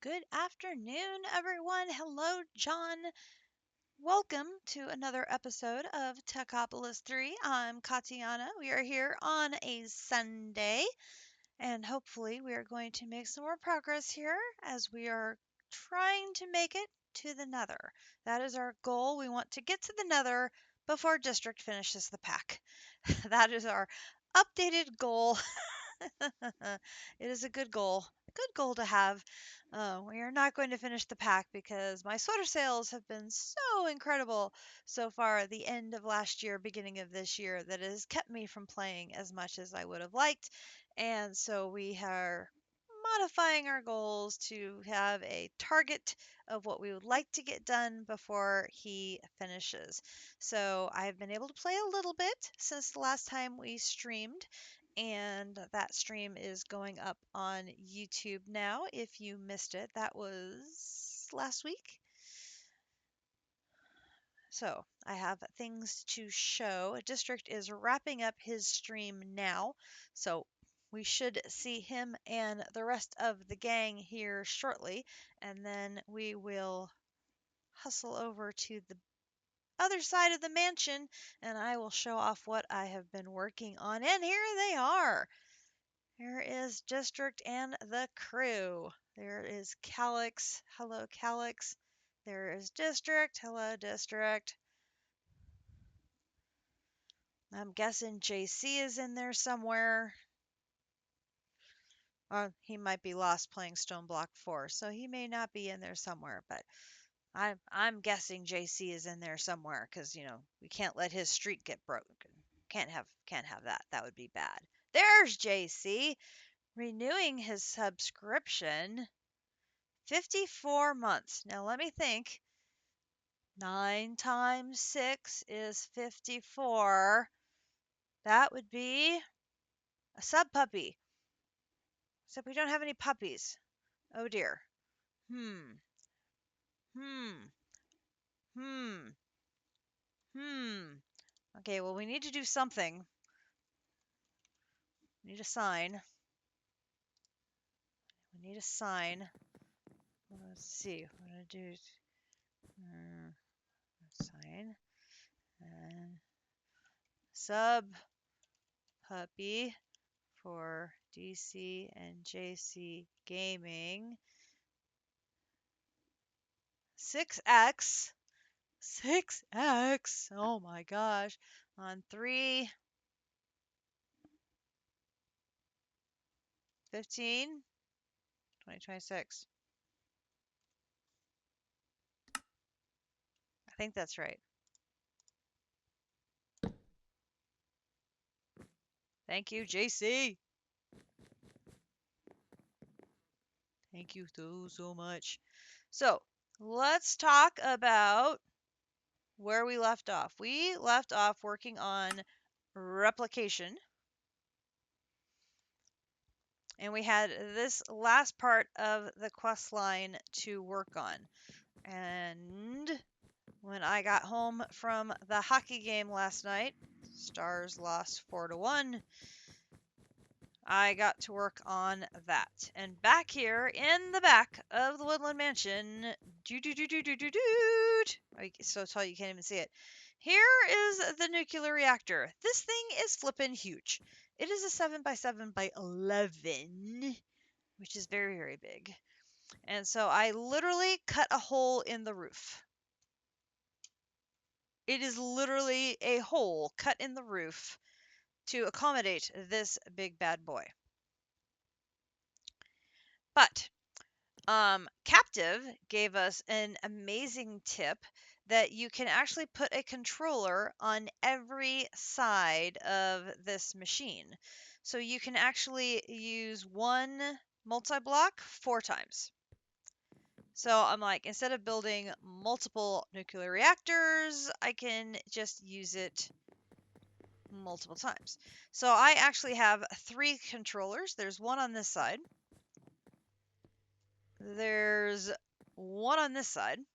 Good afternoon, everyone. Hello, John. Welcome to another episode of Techopolis 3. I'm Katiana. We are here on a Sunday, and hopefully, we are going to make some more progress here as we are trying to make it to the Nether. That is our goal. We want to get to the Nether before District finishes the pack. That is our updated goal. It is a good goal. Good goal to have. We are not going to finish the pack because my sweater sales have been so incredible so far at the end of last year, beginning of this year, that it has kept me from playing as much as I would have liked. And so we are modifying our goals to have a target of what we would like to get done before he finishes. So I've been able to play a little bit since the last time we streamed, and that stream is going up on YouTube now. If you missed it, that was last week. So I have things to show. District is wrapping up his stream now, so we should see him and the rest of the gang here shortly, and then we will hustle over to the other side of the mansion, and I will show off what I have been working on. And here they are. Here is District and the crew. There is Calyx. Hello, Calyx. There is District. Hello, District. I'm guessing JC is in there somewhere. Or he might be lost playing Stone Block 4, so he may not be in there somewhere, but I'm guessing JC is in there somewhere because, we can't let his streak get broken. Can't have that. That would be bad. There's JC renewing his subscription. 54 months. Now let me think. 9 times 6 is 54. That would be a sub puppy. Except we don't have any puppies. Oh dear. Hmm. Hmm. Hmm. Hmm. Okay, well, we need to do something. We need a sign. We need a sign. Let's see. What I'm going to do is sign. And sub puppy for DC and JC Gaming. 6x. 6x. Oh my gosh. On 3/15/2026. I think that's right. Thank you, JC. Thank you so much. So let's talk about where we left off. We left off working on replication. And we had this last part of the quest line to work on. And when I got home from the hockey game last night, Stars lost 4-1. I got to work on that. And back here in the back of the Woodland Mansion, so tall you can't even see it. Here is the nuclear reactor. This thing is flippin' huge. It is a 7x7x11, which is very, very big. And so I literally cut a hole in the roof. It is literally a hole cut in the roof to accommodate this big bad boy. But Captive gave us an amazing tip that you can actually put a controller on every side of this machine. So you can actually use one multi-block 4 times. So I'm like, instead of building multiple nuclear reactors, I can just use it multiple times. So I actually have 3 controllers. There's one on this side. There's one on this side.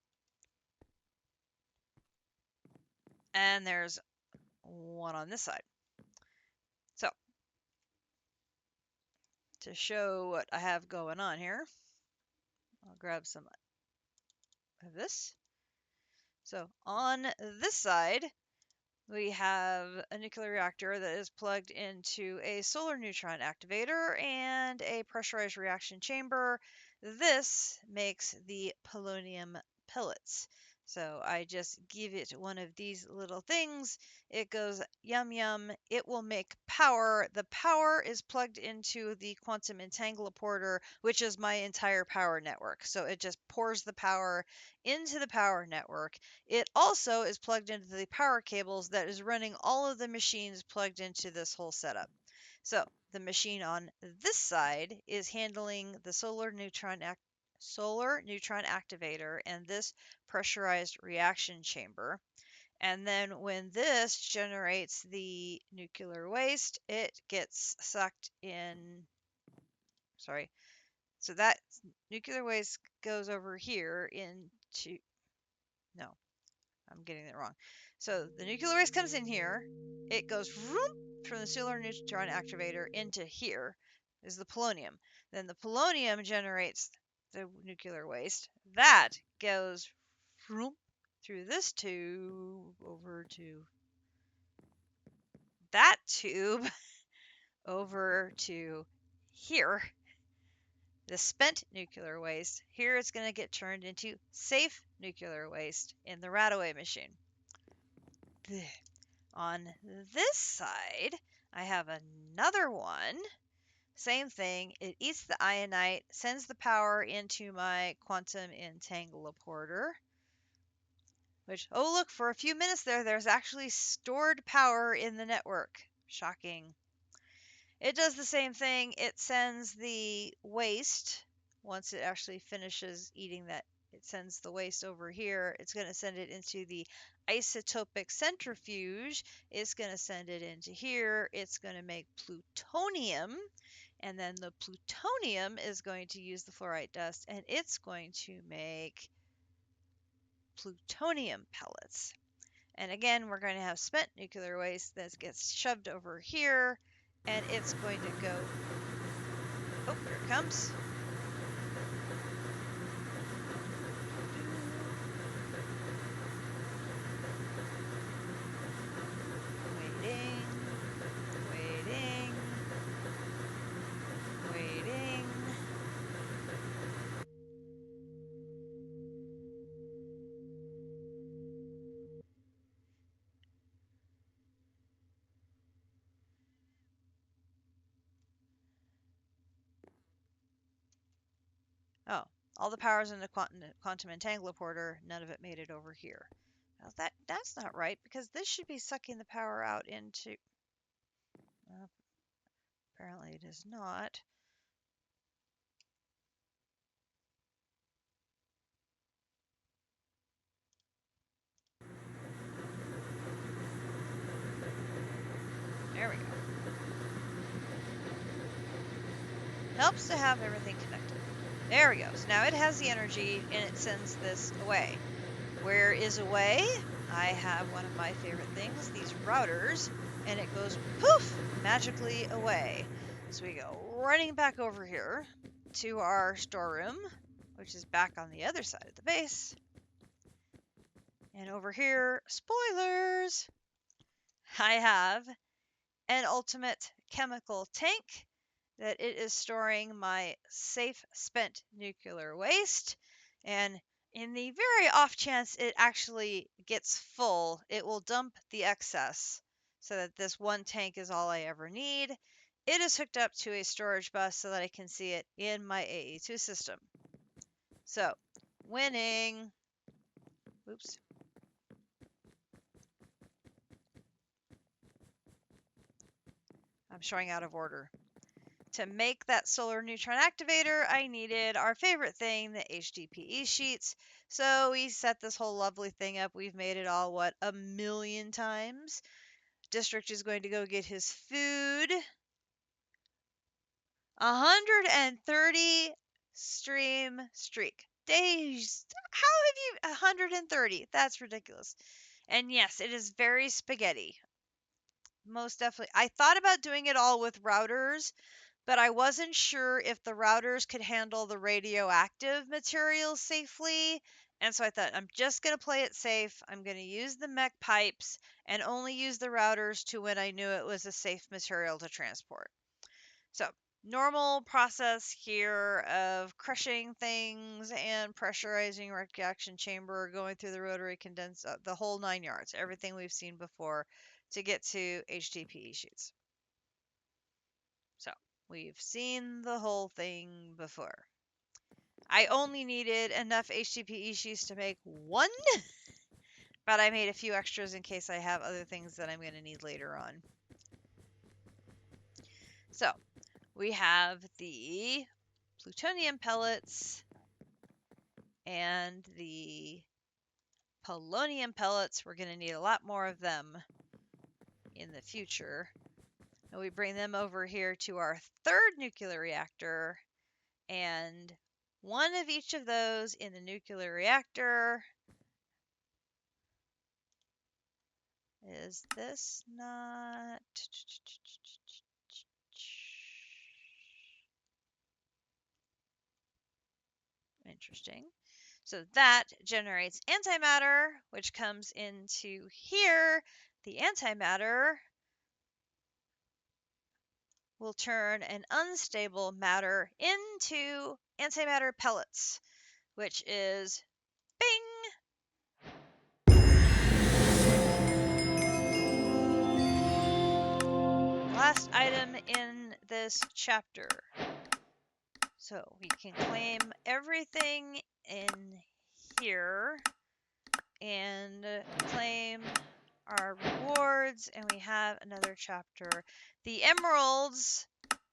And there's one on this side. So, to show what I have going on here, I'll grab some of this. So on this side, we have a nuclear reactor that is plugged into a solar neutron activator and a pressurized reaction chamber. This makes the polonium pellets. So I just give it one of these little things. It goes yum yum. It will make power. The power is plugged into the quantum entangloporter, which is my entire power network. So it just pours the power into the power network. It also is plugged into the power cables that is running all of the machines plugged into this whole setup. So the machine on this side is handling the solar neutron activator and this pressurized reaction chamber. And then when this generates the nuclear waste, it gets sucked in. Sorry. So that nuclear waste goes over here into. No, I'm getting it wrong. So the nuclear waste comes in here. It goes vroom, from the solar neutron activator into here is the polonium. Then the polonium generates the nuclear waste. That goes vroom, through this tube over to that tube over to here. The spent nuclear waste. Here it's going to get turned into safe nuclear waste in the RADaway machine. Blech. On this side, I have another one. Same thing. It eats the ionite, sends the power into my quantum entangloporter. Which, oh look, for a few minutes there's actually stored power in the network. Shocking. It does the same thing. It sends the waste, once it actually finishes eating that, it sends the waste over here. It's going to send it into the isotopic centrifuge. It's going to send it into here. It's going to make plutonium. And then the plutonium is going to use the fluorite dust, and it's going to make plutonium pellets. And again, we're going to have spent nuclear waste that gets shoved over here, and it's going to go. Oh, here it comes. Waiting, waiting, waiting. Oh, all the power's in the quantum entangloporter. None of it made it over here. Now that's not right, because this should be sucking the power out into. Apparently it is not. There we go. Helps to have everything connected. There we go. So now it has the energy and it sends this away. Where is away? I have one of my favorite things, these routers, and it goes poof, magically away. So we go running back over here to our storeroom, which is back on the other side of the base. And over here, spoilers, I have an ultimate chemical tank that it is storing my safe spent nuclear waste. And in the very off chance it actually gets full, it will dump the excess so that this one tank is all I ever need. It is hooked up to a storage bus so that I can see it in my AE2 system. So, winning. Oops. I'm showing out of order. To make that solar neutron activator, I needed our favorite thing, the HDPE sheets. So we set this whole lovely thing up. We've made it all, what, a million times. District is going to go get his food. 130 stream streak. Days. How have you 130? That's ridiculous. And yes, it is very spaghetti. Most definitely. I thought about doing it all with routers, but I wasn't sure if the routers could handle the radioactive materials safely. And so I thought, I'm just going to play it safe. I'm going to use the mech pipes and only use the routers to when I knew it was a safe material to transport. So, normal process here of crushing things and pressurizing reaction chamber, going through the rotary condenser, the whole 9 yards, everything we've seen before to get to HDPE sheets. So, we've seen the whole thing before. I only needed enough HDPE sheets to make one, but I made a few extras in case I have other things that I'm going to need later on. So, we have the plutonium pellets and the polonium pellets. We're going to need a lot more of them in the future. And we bring them over here to our third nuclear reactor, and one of each of those in the nuclear reactor. Is this not... Interesting. So that generates antimatter, which comes into here. The antimatter will turn an unstable matter into antimatter pellets, which is bing! Last item in this chapter. So we can claim everything in here and claim our rewards, and we have another chapter. The emeralds,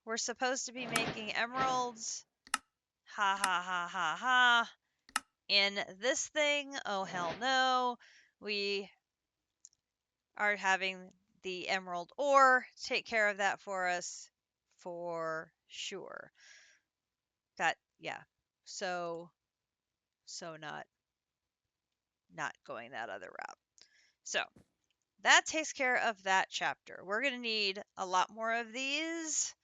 we're supposed to be making emeralds. Ha ha ha ha ha. In this thing, oh hell no. We are having the emerald ore take care of that for us for sure. That, yeah. So not going that other route. So that takes care of that chapter. We're going to need a lot more of these,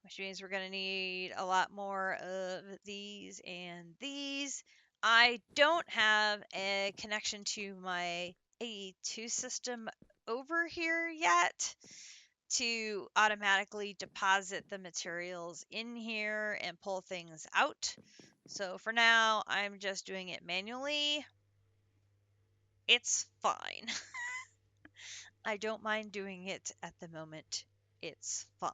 which means we're going to need a lot more of these and these. I don't have a connection to my AE2 system over here yet to automatically deposit the materials in here and pull things out. So for now, I'm just doing it manually. It's fine. I don't mind doing it at the moment. It's fine.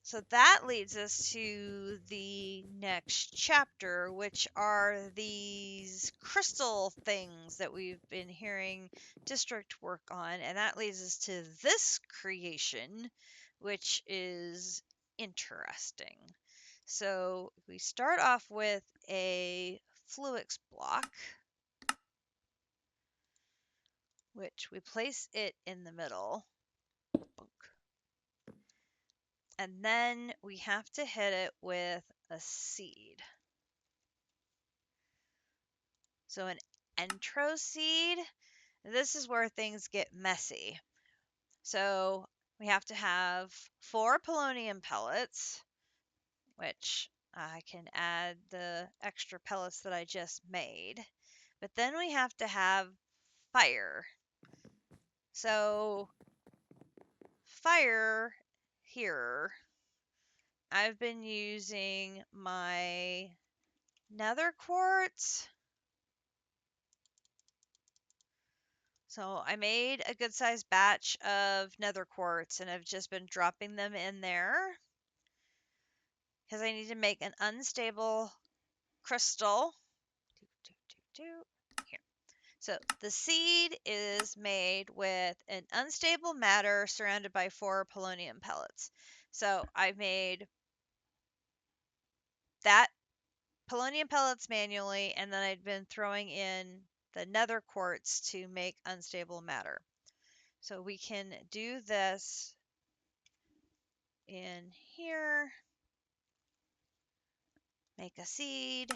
So that leads us to the next chapter, which are these crystal things that we've been hearing district work on. And that leads us to this creation, which is interesting. So we start off with a Fluix block, which we place it in the middle. And then we have to hit it with a seed. So an entro seed, this is where things get messy. So we have to have 4 polonium pellets, which I can add the extra pellets that I just made. But then we have to have fire. So fire here, I've been using my nether quartz. So I made a good sized batch of nether quartz and I've just been dropping them in there because I need to make an unstable crystal. Here. So the seed is made with an unstable matter surrounded by 4 polonium pellets. So I made that polonium pellets manually, and then I'd been throwing in the nether quartz to make unstable matter. So we can do this in here, make a seed.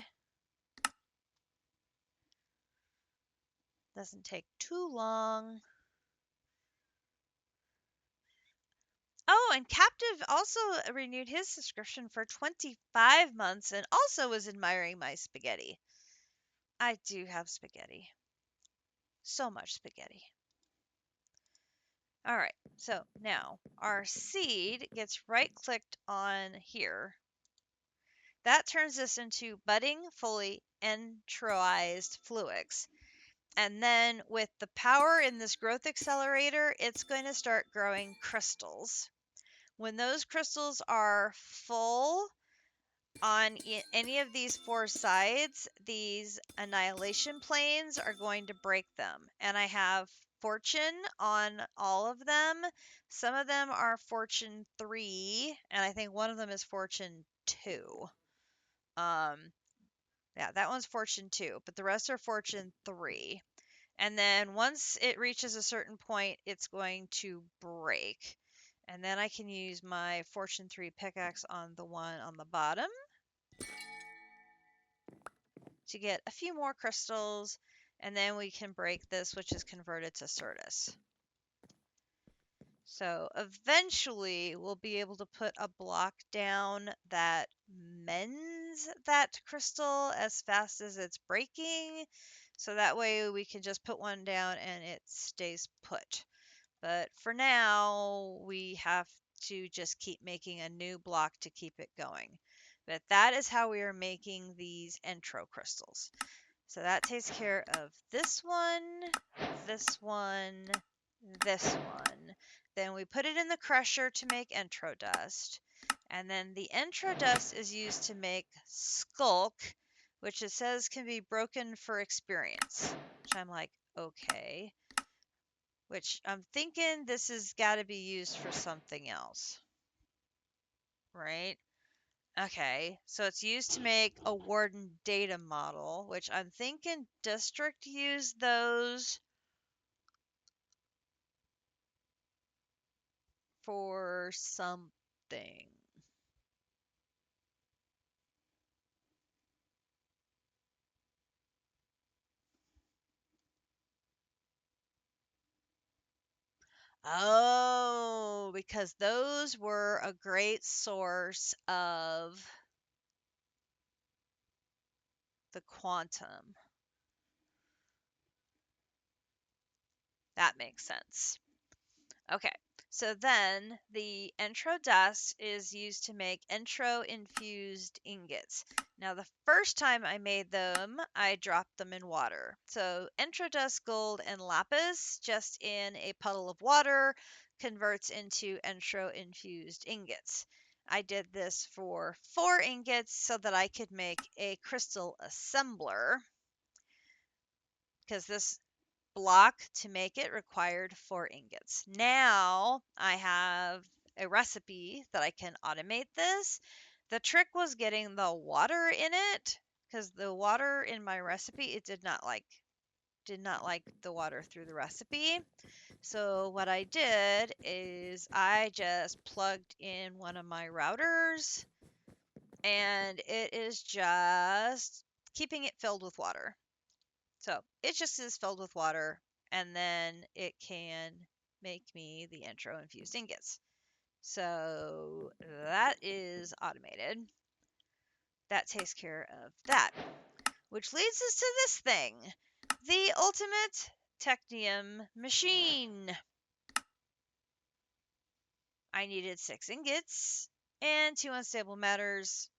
Doesn't take too long. Oh, and Captive also renewed his subscription for 25 months and also was admiring my spaghetti. I do have spaghetti. So much spaghetti. All right, so now our seed gets right-clicked on here. That turns this into budding, fully entroized fluix. And then with the power in this growth accelerator, it's going to start growing crystals. When those crystals are full on any of these four sides, these annihilation planes are going to break them. And I have fortune on all of them. Some of them are fortune 3, and I think one of them is fortune 2. Um, yeah, that one's fortune 2, but the rest are fortune 3. And then once it reaches a certain point, it's going to break. And then I can use my fortune 3 pickaxe on the one on the bottom to get a few more crystals, and then we can break this, which is converted to Certus. So eventually we'll be able to put a block down that mends that crystal as fast as it's breaking. So that way we can just put one down and it stays put. But for now, we have to just keep making a new block to keep it going. But that is how we are making these entro crystals. So that takes care of this one, this one, this one. Then we put it in the crusher to make entro dust. And then the entro dust is used to make skulk, which it says can be broken for experience. Which I'm like, okay. Which I'm thinking this has got to be used for something else. Right? Okay, so it's used to make a Warden data model, which I'm thinking District used those for something. Oh, because those were a great source of the quantum. That makes sense. Okay, so then the Entro dust is used to make Entro infused ingots. Now, the first time I made them, I dropped them in water. So, Entro dust, gold, and lapis, just in a puddle of water, converts into Entro infused ingots. I did this for 4 ingots so that I could make a crystal assembler, because this block to make it required 4 ingots. Now I have a recipe that I can automate this. The trick was getting the water in it, because the water in my recipe, it did not like the water through the recipe. So what I did is I just plugged in one of my routers, and it is just keeping it filled with water. So it just is filled with water, and then it can make me the intro infused ingots. So that is automated. That takes care of that. Which leads us to this thing, the ultimate Technium machine. I needed 6 ingots and 2 unstable matters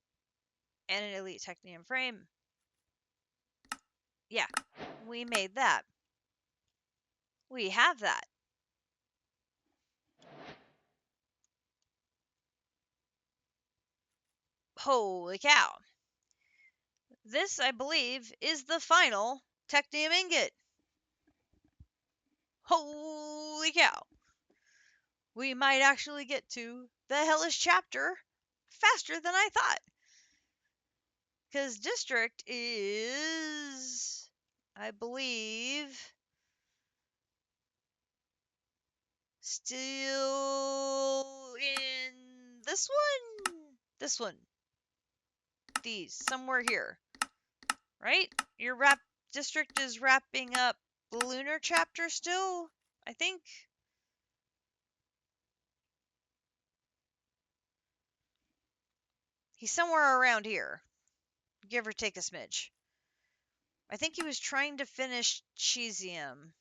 and an elite Technium frame. Yeah, we made that. We have that. Holy cow. This, I believe, is the final Technium ingot. Holy cow. We might actually get to the Hellish chapter faster than I thought. Because District is, I believe, still in this one? This one. These. Somewhere here. Right? District is wrapping up the Lunar chapter still, I think. He's somewhere around here, give or take a smidge. I think he was trying to finish Cheesium.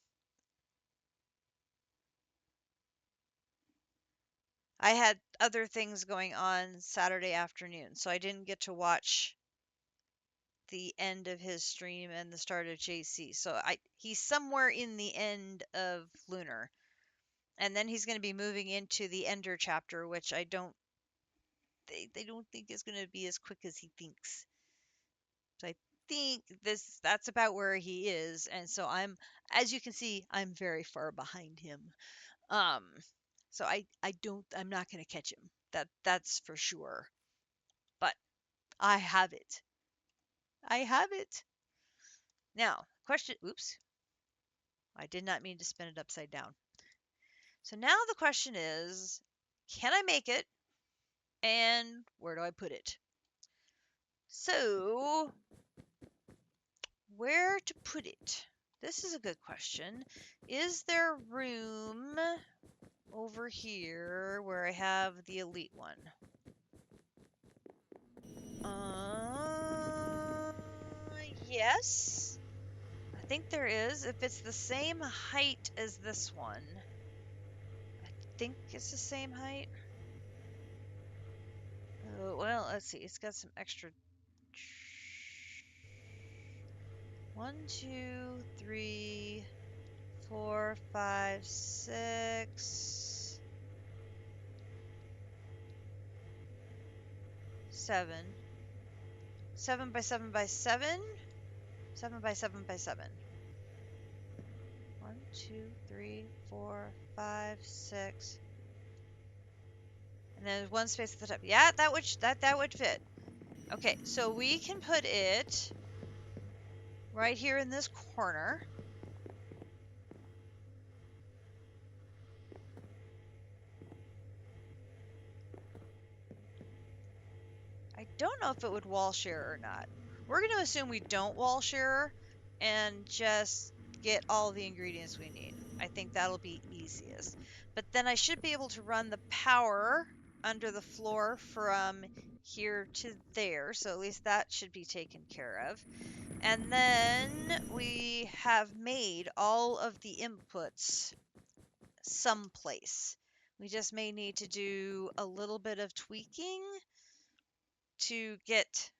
I had other things going on Saturday afternoon, so I didn't get to watch the end of his stream and the start of JC. So he's somewhere in the end of Lunar. And then he's going to be moving into the Ender chapter, which they don't think is going to be as quick as he thinks. So I think that's about where he is, and so as you can see, I'm very far behind him. Um, so I'm not going to catch him. That's for sure. But I have it. I have it. Now, question. Oops, I did not mean to spin it upside down. So now the question is, can I make it? And where do I put it? So, where to put it? This is a good question. Is there room over here where I have the elite one? Yes. I think there is. If it's the same height as this one. I think it's the same height. Oh, well, let's see. It's got some extra. 1, 2, 3, 4, 5, 6, 7. 7 by 7 by 7. 7 by 7 by 7. 1, 2, 3, 4, 5, 6. And then there's one space at the top. Yeah, that would fit. Okay, so we can put it right here in this corner. I don't know if it would wall share or not. We're going to assume we don't wall share and just get all the ingredients we need. I think that'll be easiest. But then I should be able to run the power under the floor from here to there. So at least that should be taken care of. And then we have made all of the inputs someplace. We just may need to do a little bit of tweaking to get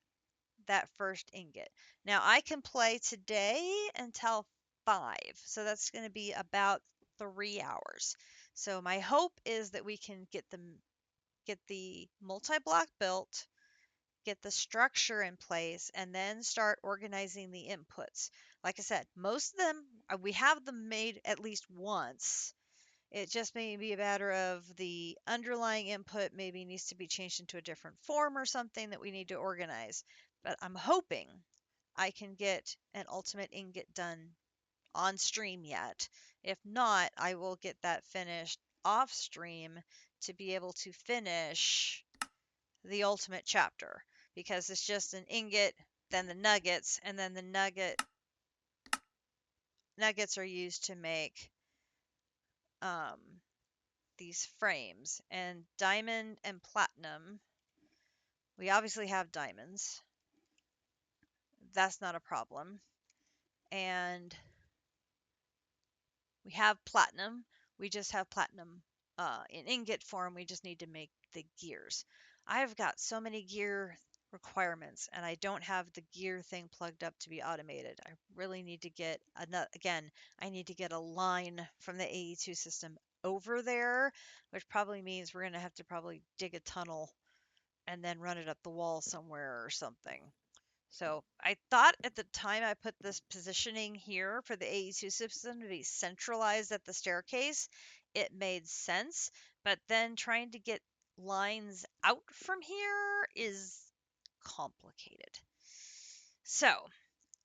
that first ingot. Now I can play today until 5, so that's going to be about 3 hours. So my hope is that we can get the multi-block built, get the structure in place, and then start organizing the inputs. Like I said, most of them we have them made at least once. It just may be a matter of the underlying input maybe needs to be changed into a different form or something that we need to organize. But I'm hoping I can get an ultimate ingot done on stream yet. If not, I will get that finished off stream to be able to finish the ultimate chapter, because it's just an ingot, then the nuggets, and then the nuggets are used to make um, these frames. And diamond and platinum, we obviously have diamonds. That's not a problem. And we have platinum. We just have platinum in ingot form. We just need to make the gears. I've got so many gear requirements, and I don't have the gear thing plugged up to be automated. I really need to get again, I need to get a line from the AE2 system over there, which probably means we're going to have to probably dig a tunnel and then run it up the wall somewhere or something. So I thought at the time I put this positioning here for the AE2 system to be centralized at the staircase, it made sense. But then trying to get lines out from here is complicated. So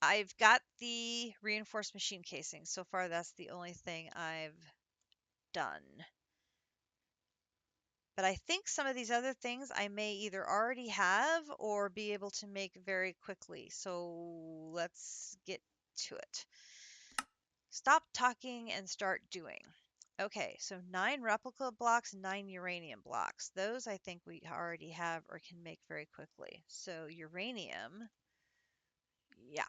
I've got the reinforced machine casing. So far, that's the only thing I've done. But I think some of these other things I may either already have or be able to make very quickly. So let's get to it. Stop talking and start doing. Okay, so 9 replica blocks, 9 uranium blocks. Those I think we already have or can make very quickly. So uranium, yeah.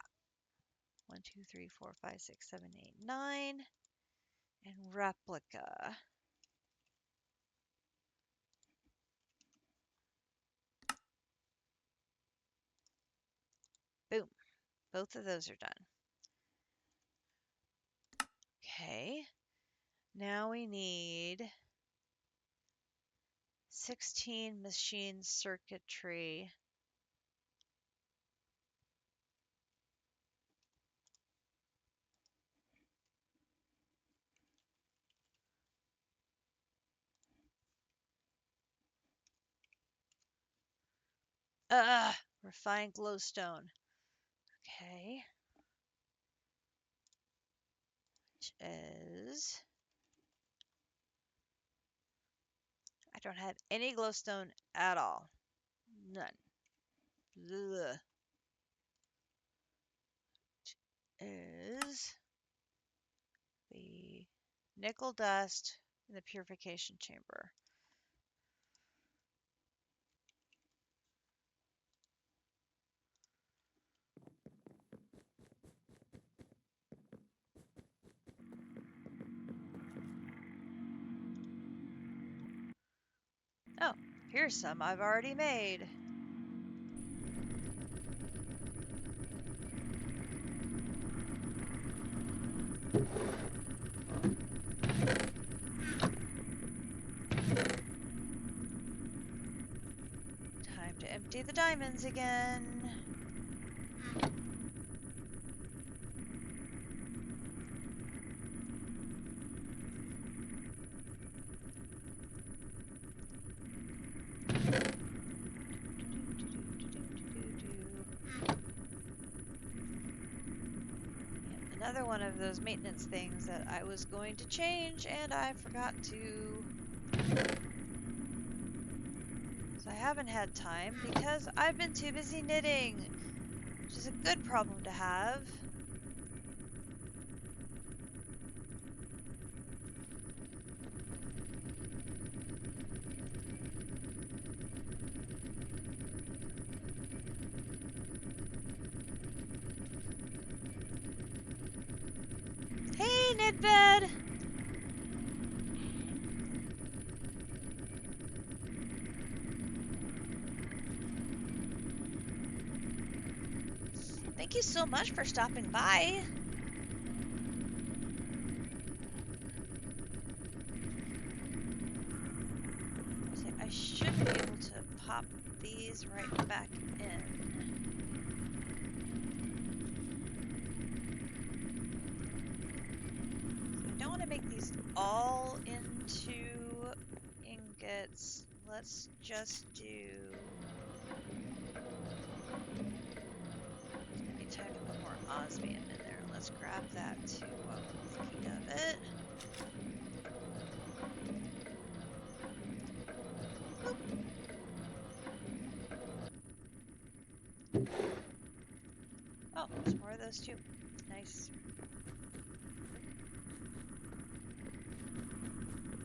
1, 2, 3, 4, 5, 6, 7, 8, 9. And replica. Boom. Both of those are done. Okay. Now we need 16 machine circuitry. Refined glowstone. Okay. Which is... I don't have any glowstone at all. None. Ugh. Is the nickel dust in the purification chamber. Oh, here's some I've already made. Time to empty the diamonds again. Another one of those maintenance things that I was going to change and I forgot to. So I haven't had time because I've been too busy knitting, which is a good problem to have. Hey, Knitbed! Thank you so much for stopping by. I should be able to pop these right back in. So I don't want to make these all into ingots. Let's just do... It's going to be time to put more osmium in there. Let's grab that too while we're thinking of it. Oh, there's more of those too. Nice.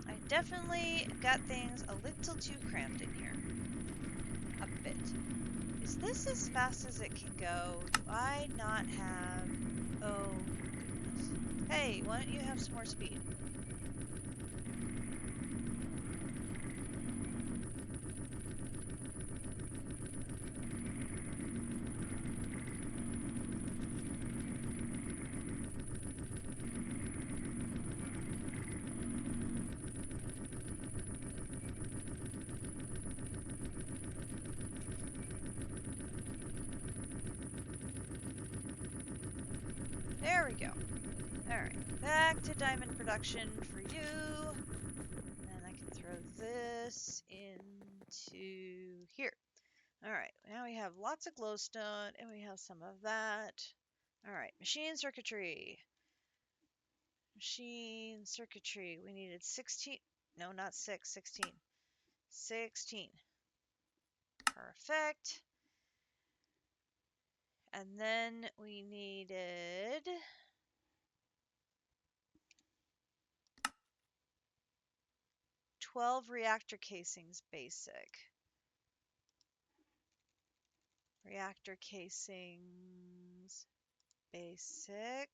I definitely got things a little too cramped in here. A bit. Is this as fast as it can go? Do I not have... Oh, goodness. Hey, why don't you have some more speed? There we go. Alright, back to diamond production for you. And I can throw this into here. Alright, now we have lots of glowstone, and we have some of that. Alright, machine circuitry. Machine circuitry. We needed 16. No, not 6, 16. 16. Perfect. And then we needed 12 reactor casings basic. Reactor casings basic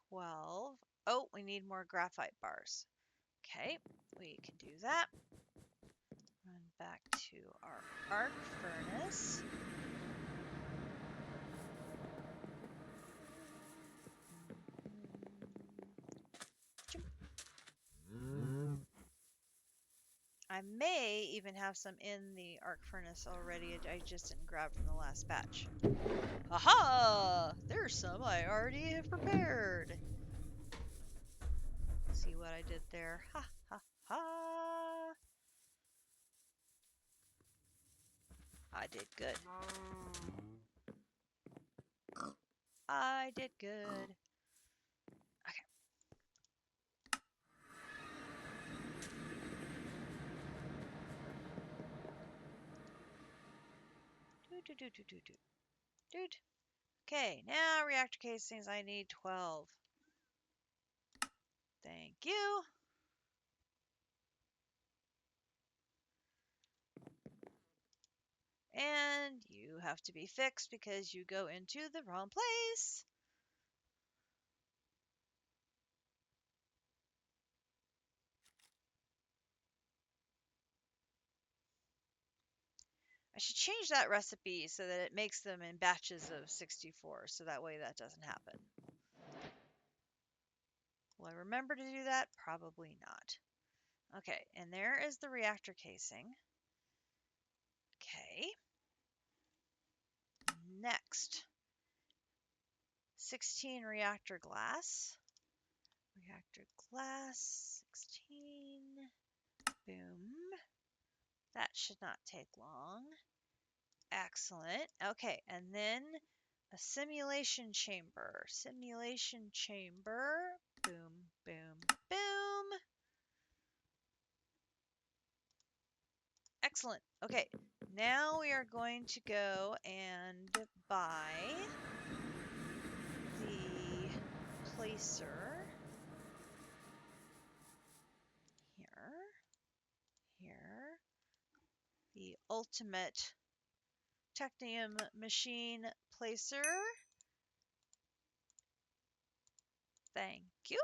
12. Oh, we need more graphite bars. Okay, we can do that. Run back to our arc furnace. I may even have some in the arc furnace already. I just didn't grab from the last batch. Aha! There's some I already have prepared. See what I did there? Ha ha ha! I did good. I did good. Okay. Dude. Okay, now reactor casings, I need 12. Thank you. And you have to be fixed because you go into the wrong place. I should change that recipe so that it makes them in batches of 64, so that way that doesn't happen. Will I remember to do that? Probably not. Okay, and there is the reactor casing. Okay. Next, 16 reactor glass. Reactor glass, 16. Boom. That should not take long. Excellent. Okay, and then a simulation chamber. Simulation chamber. Boom, boom, boom. Excellent. Okay, now we are going to go and buy the placer. Here. The ultimate Technium machine placer. Thank you.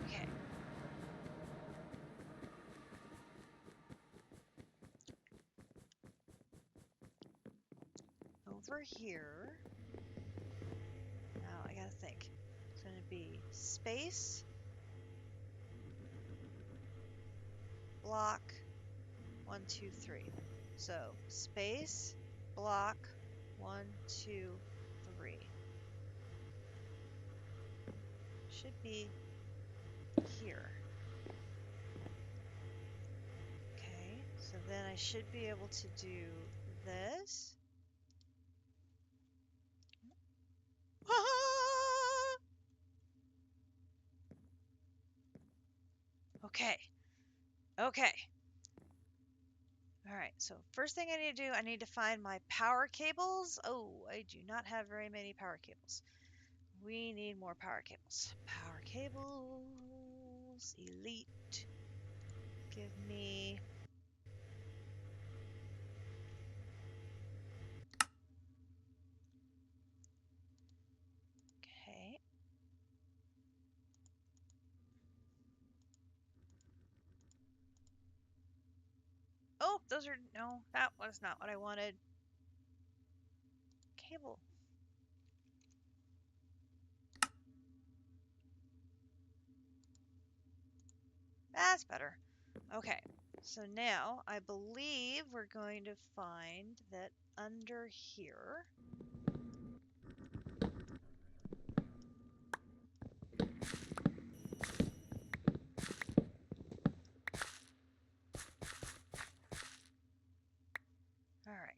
Okay. Over here. Now I gotta think. It's gonna be space, block, 1, 2, 3. So space, block, 1, 2, 3. Should be here. Okay, so then I should be able to do this. Okay. Okay. Alright, so first thing I need to do, I need to find my power cables. Oh, I do not have very many power cables. We need more power cables. Power cables, elite. Give me... Okay. Oh, those are... No, that was not what I wanted. Cable. That's better. Okay, so now I believe we're going to find that under here... Alright.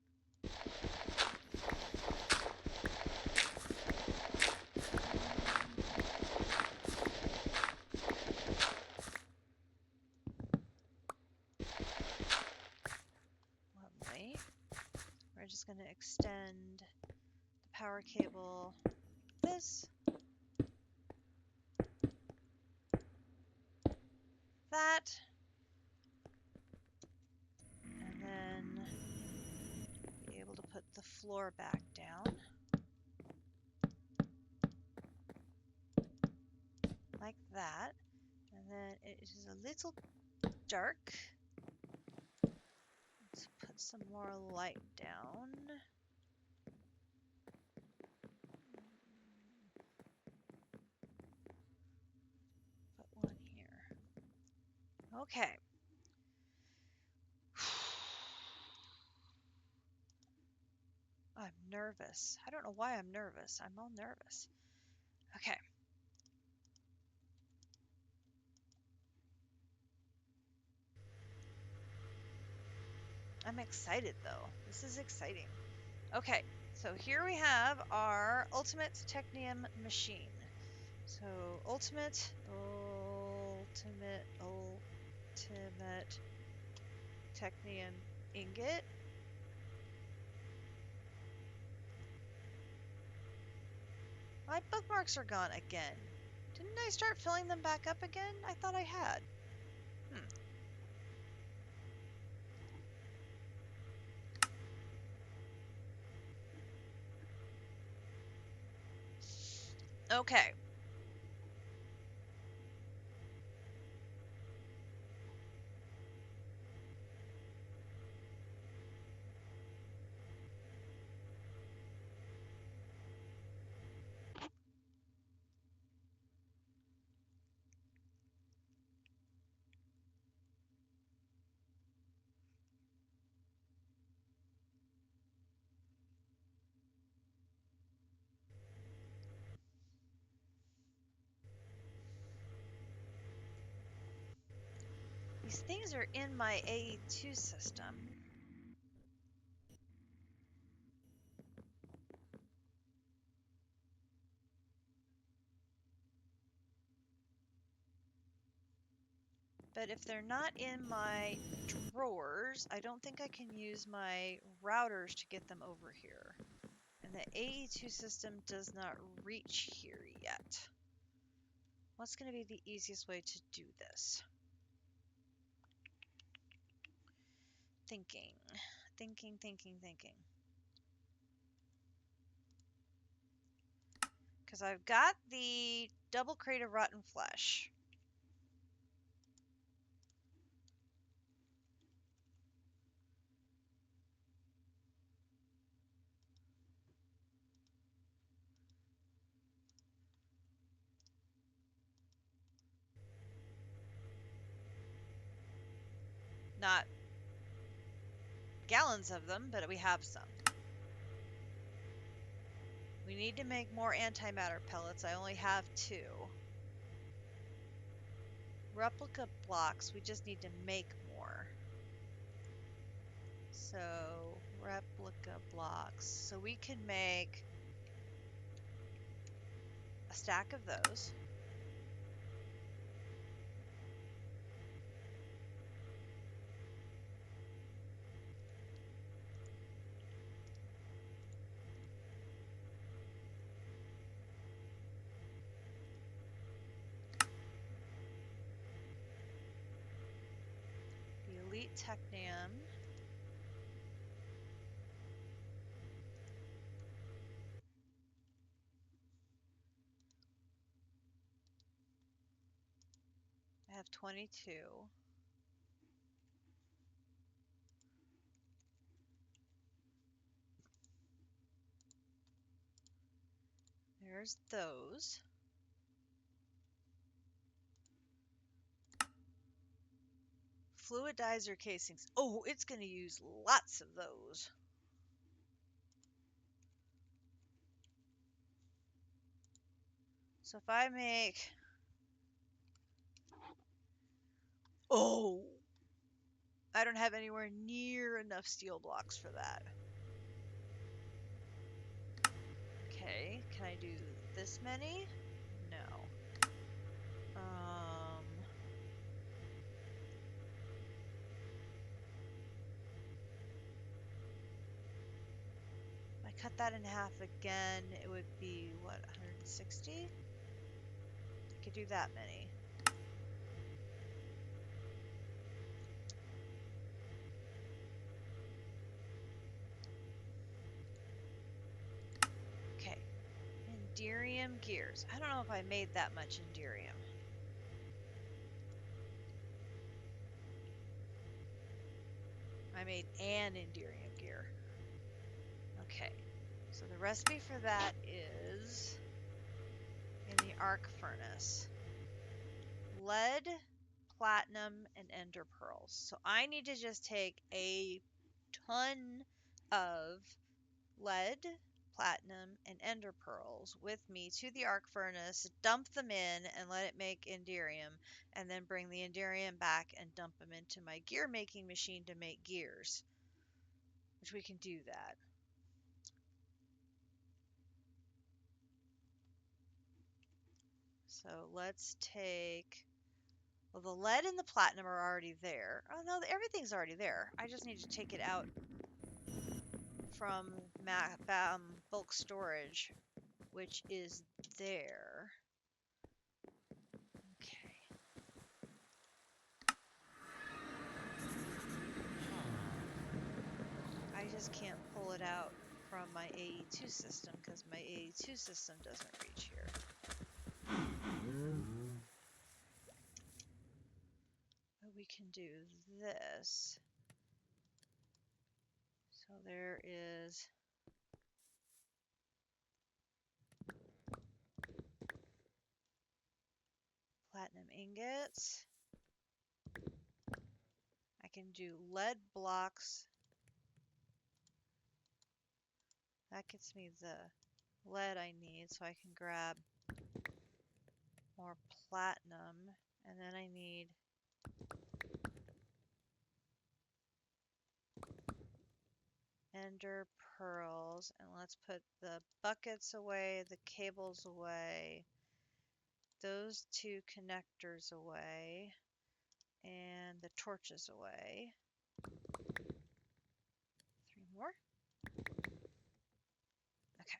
Lovely. We're just going to extend the power cable this, that, and then be able to put the floor back down like that. And then it is a little dark. Let's put some more light down. Put one here. Okay. I'm nervous. I don't know why I'm nervous. I'm all nervous. Okay. I'm excited though. This is exciting. Okay, so here we have our ultimate Technium machine. So ultimate Technium ingot. My bookmarks are gone again. Didn't I start filling them back up again? I thought I had. Okay. These things are in my AE2 system. But if they're not in my drawers, I don't think I can use my routers to get them over here. And the AE2 system does not reach here yet. What's going to be the easiest way to do this? Thinking. Because I've got the double crate of rotten flesh. Not gallons of them, but we have some. We need to make more antimatter pellets. I only have 2. Replica blocks, we just need to make more. So, replica blocks. So we can make a stack of those. The elite Technium. I have 22. There's those. Fluidizer casings. Oh, it's going to use lots of those. So if I make... Oh! I don't have anywhere near enough steel blocks for that. Okay, can I do this many? No. I cut that in half again, it would be, what, 160? I could do that many. Okay. Enderium gears. I don't know if I made that much Enderium. I made an Enderium gear. Okay. So the recipe for that is in the arc furnace. Lead, platinum, and ender pearls. So I need to just take a ton of lead, platinum, and ender pearls with me to the arc furnace, dump them in, and let it make Enderium, and then bring the Enderium back and dump them into my gear making machine to make gears, which we can do that. So let's take, well, the lead and the platinum are already there. Oh no, everything's already there. I just need to take it out from bulk storage, which is there. Okay. I just can't pull it out from my AE2 system because my AE2 system doesn't reach here. But we can do this. So there is platinum ingots. I can do lead blocks. That gets me the lead I need, so I can grab more platinum. And then I need ender pearls. And let's put the buckets away, the cables away, those two connectors away, and the torches away. 3 more. Okay.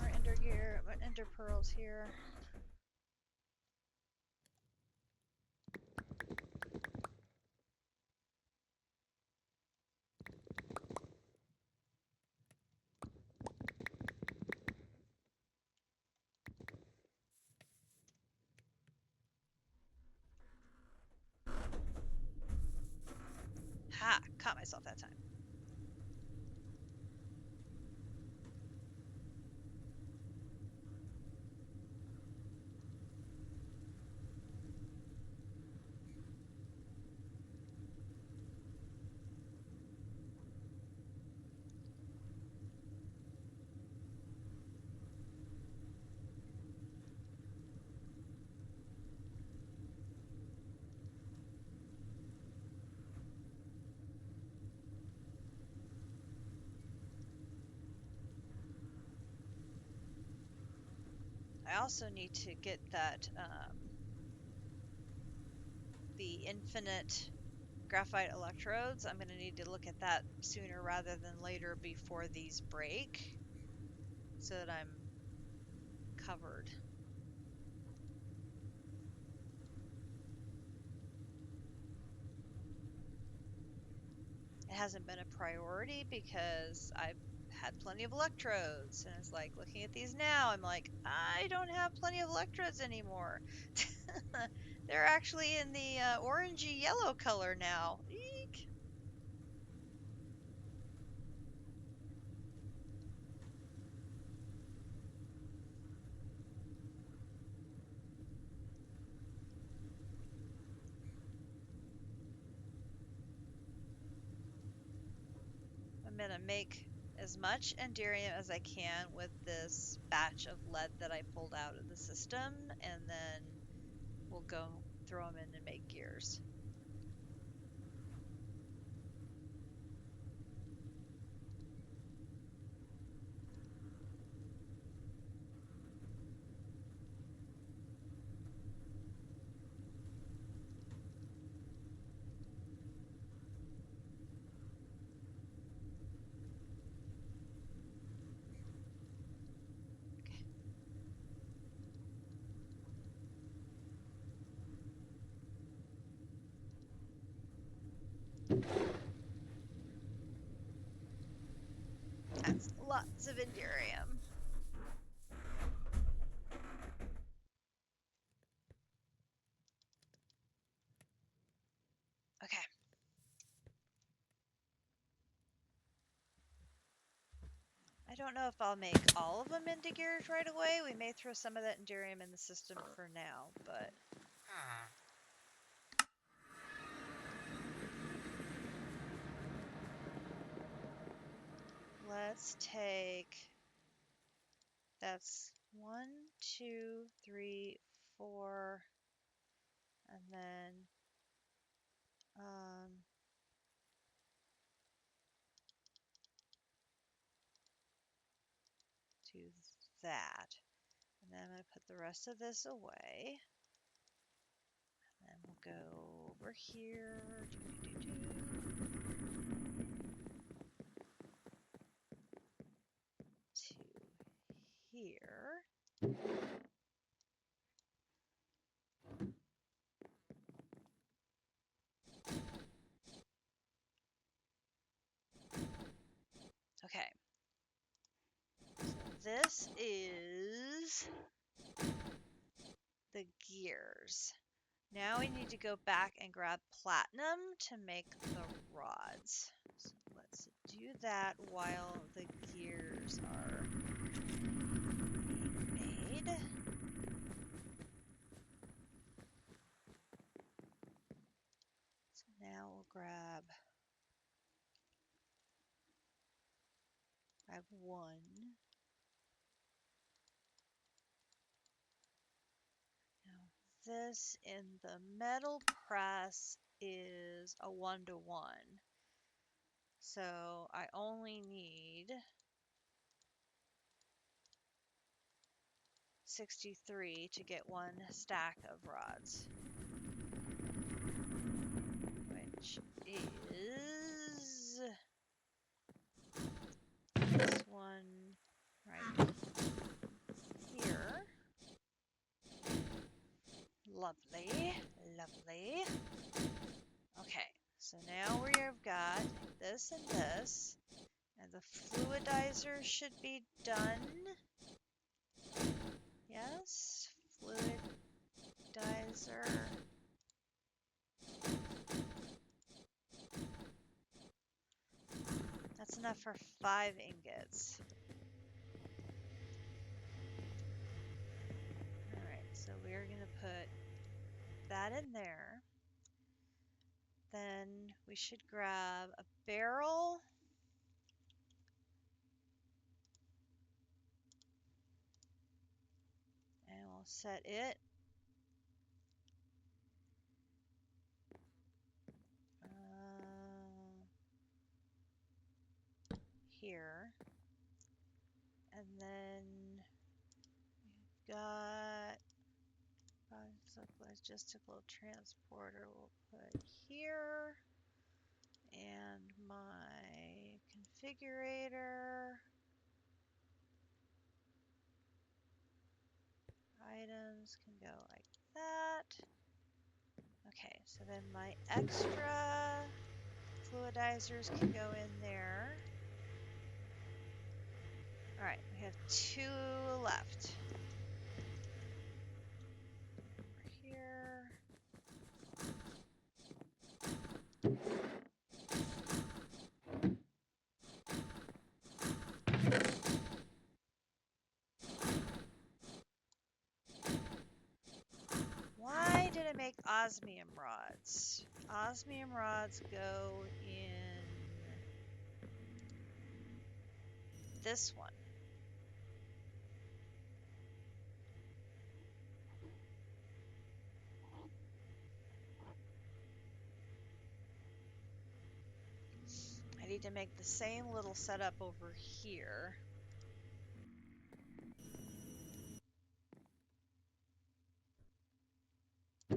More ender gear, ender pearls here. Ha! Caught myself that time. I also need to get that, the infinite graphite electrodes. I'm going to need to look at that sooner rather than later before these break so that I'm covered. It hasn't been a priority because I've had plenty of electrodes, and it's like looking at these now, I'm like, I don't have plenty of electrodes anymore. They're actually in the orangey yellow color now. Eek. I'm gonna make as much Enderium as I can with this batch of lead that I pulled out of the system, and then we'll go throw them in and make gears. That's lots of Enderium. Okay. I don't know if I'll make all of them into gears right away. We may throw some of that Enderium in the system for now, but... Let's take... That's 1, 2, 3, 4, and then... do that. And then I'm going to put the rest of this away. And then we'll go over here. To here. Okay. So this is the gears. Now we need to go back and grab platinum to make the rods. So let's do that while the gears are being made. So now we'll grab one. Now this in the metal press is a 1-to-1. So I only need 63 to get one stack of rods, which is this one right here. Lovely, lovely. Okay, so now we've got this and this, and the fluidizer should be done. Yes, fluidizer. That's enough for 5 ingots. Alright, so we're going to put that in there. Then we should grab a barrel. And we'll set it here. And then got logistical transporter we'll put here. And my configurator items can go like that. Okay, so then my extra fluidizers can go in there. All right, we have 2 left. Over here. Why did I make osmium rods? Osmium rods go in this one. I need to make the same little setup over here. I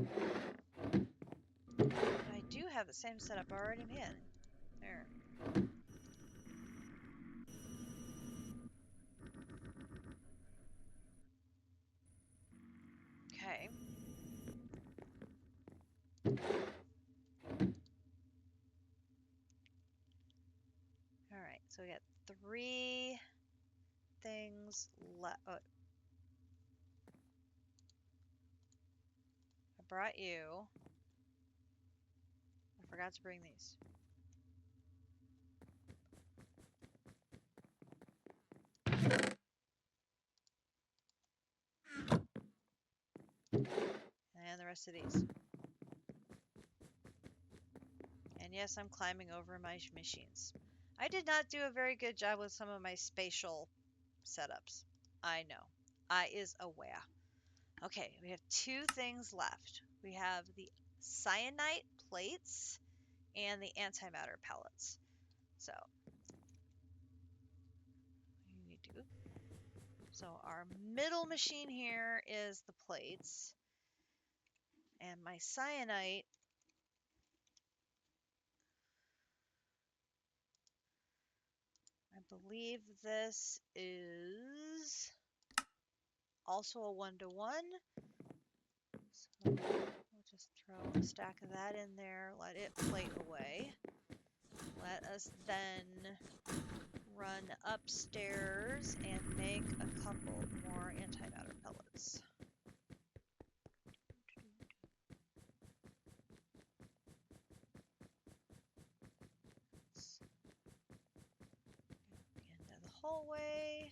do have the same setup already made. There. Okay. All right, so we got 3 things left. Oh, I brought you. I forgot to bring these. And the rest of these. And yes, I'm climbing over my machines. I did not do a very good job with some of my spatial setups. I know. I is aware. Okay, we have 2 things left. We have the cyanite plates and the antimatter pellets. So, you need to. So our middle machine here is the plates. And my cyanite I believe this is also a 1-to-1. So we'll just throw a stack of that in there, let it plate away. Let us then run upstairs and make a couple more antimatter pellets. Into the hallway.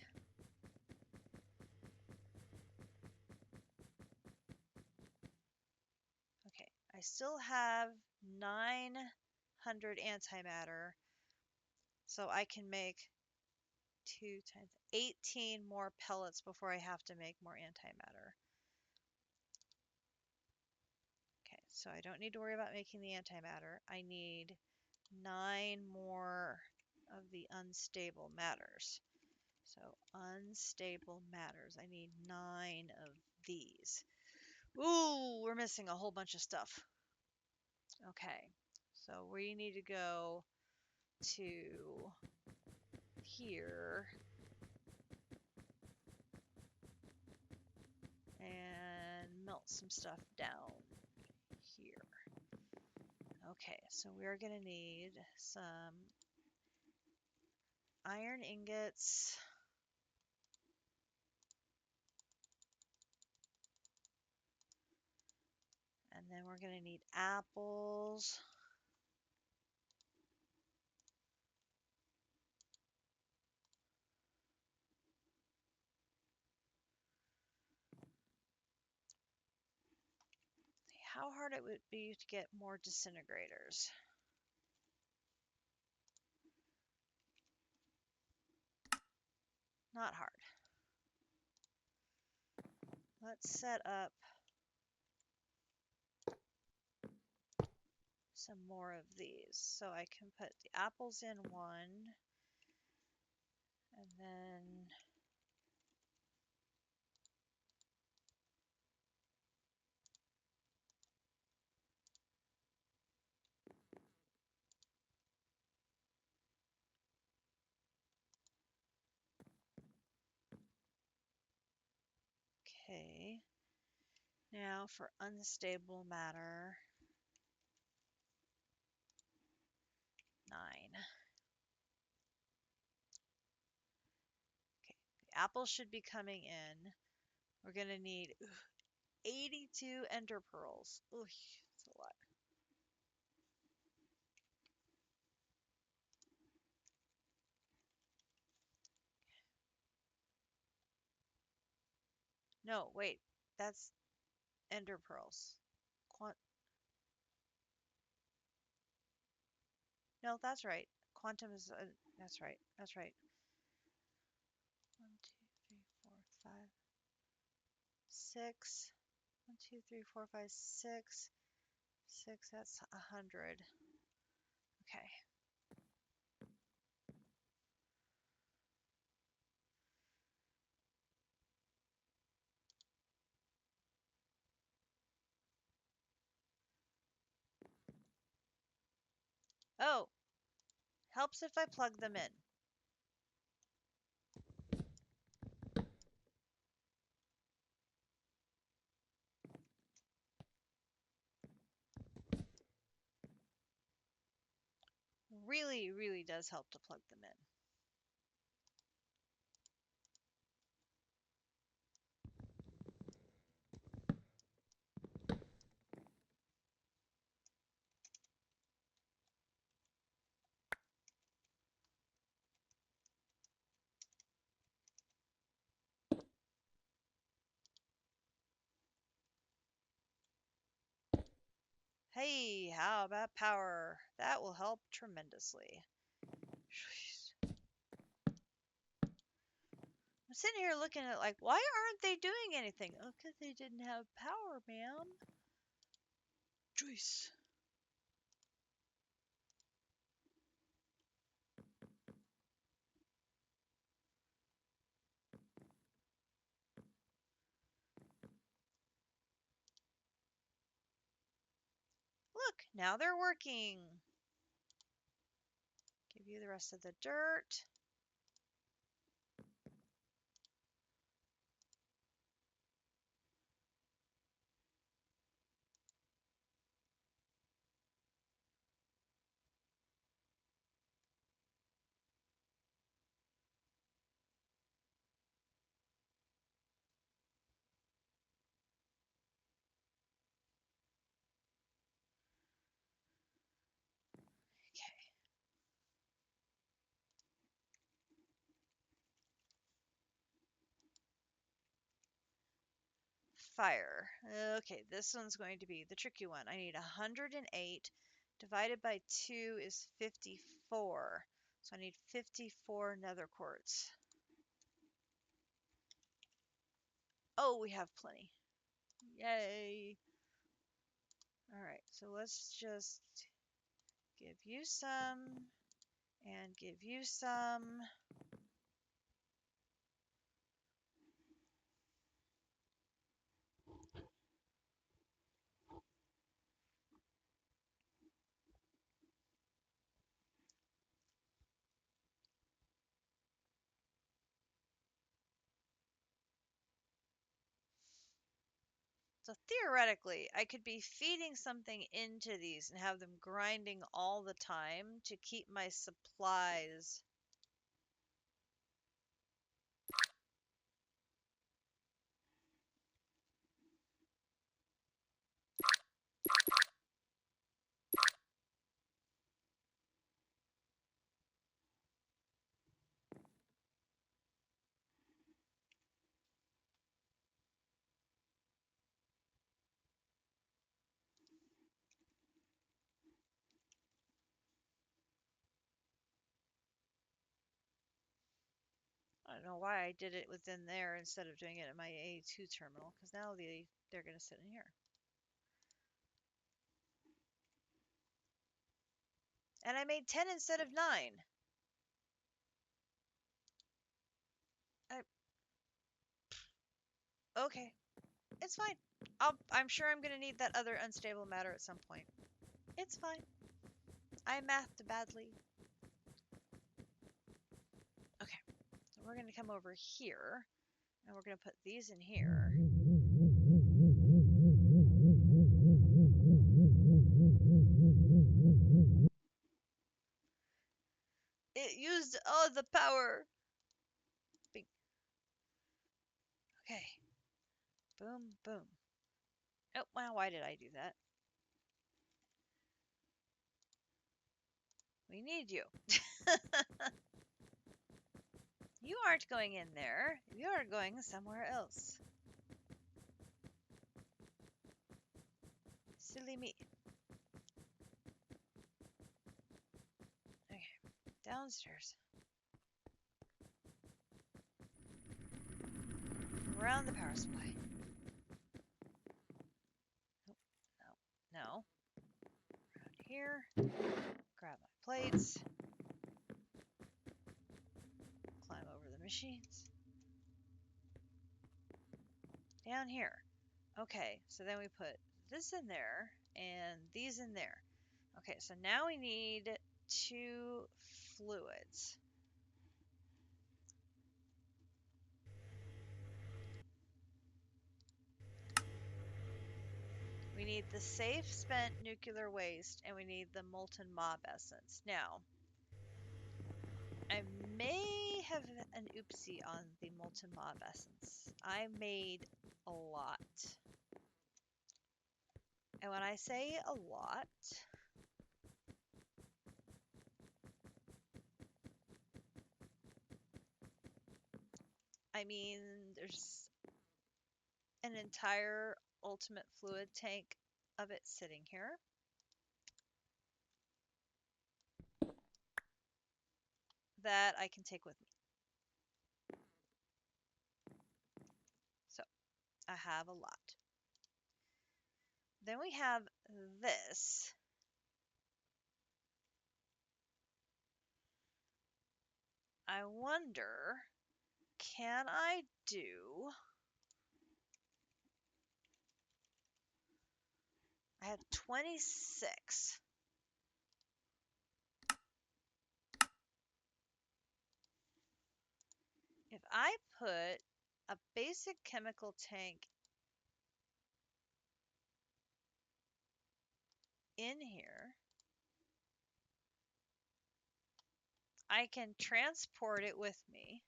Okay, I still have 900 antimatter, so I can make 2 times 18 more pellets before I have to make more antimatter. Okay, so I don't need to worry about making the antimatter. I need 9 more of the unstable matters. So unstable matters. I need 9 of these. Ooh, we're missing a whole bunch of stuff. Okay, so we need to go to here and melt some stuff down here. Okay, so we're going to need some iron ingots. And then we're going to need apples. How hard it would be to get more disintegrators. Not hard. Let's set up some more of these. So I can put the apples in one, and then Okay. Now for unstable matter. 9. Okay. The apples should be coming in. We're going to need 82 ender pearls. Ooh, that's a lot. No, wait. That's ender pearls. No, that's right. Quantum is, that's right. That's right. 1, 2, 3, 4, 5, 6. 1, 2, 3, 4, 5, 6. 6, that's 100. Okay. Oh, helps if I plug them in. Really, really does help to plug them in. Hey, how about power? That will help tremendously. I'm sitting here looking at like, why aren't they doing anything? Oh, because they didn't have power, ma'am. Joyce. Look, now they're working. Give you the rest of the dirt. Okay. Fire. Okay, this one's going to be the tricky one. I need 108 divided by 2 is 54. So I need 54 nether quartz. Oh, we have plenty. Yay. All right, so let's just give you some and give you some. So theoretically, I could be feeding something into these and have them grinding all the time to keep my supplies. I don't know why I did it within there instead of doing it at my A2 terminal, because now they're going to sit in here. And I made 10 instead of 9. Okay, it's fine. I'm sure I'm going to need that other unstable matter at some point. It's fine. I mathed badly. Okay, so we're going to come over here, and we're going to put these in here. It used all the power. Bing. Okay. Boom, boom. Oh, wow, why did I do that? We need you. You aren't going in there. You are going somewhere else. Silly me. Okay, downstairs. Around the power supply. Oh, no, no. Around here. Grab my plates. Climb over the machines. Down here. Okay, so then we put this in there and these in there. Okay, so now we need 2 fluids. We need the safe spent nuclear waste and we need the molten mob essence. Now, I may have an oopsie on the molten mob essence. I made a lot. And when I say a lot, I mean there's an entire ultimate fluid tank of it sitting here. That I can take with me. So, I have a lot. Then we have this. I wonder, can I do... I have 26. If I put a basic chemical tank in here, I can transport it with me.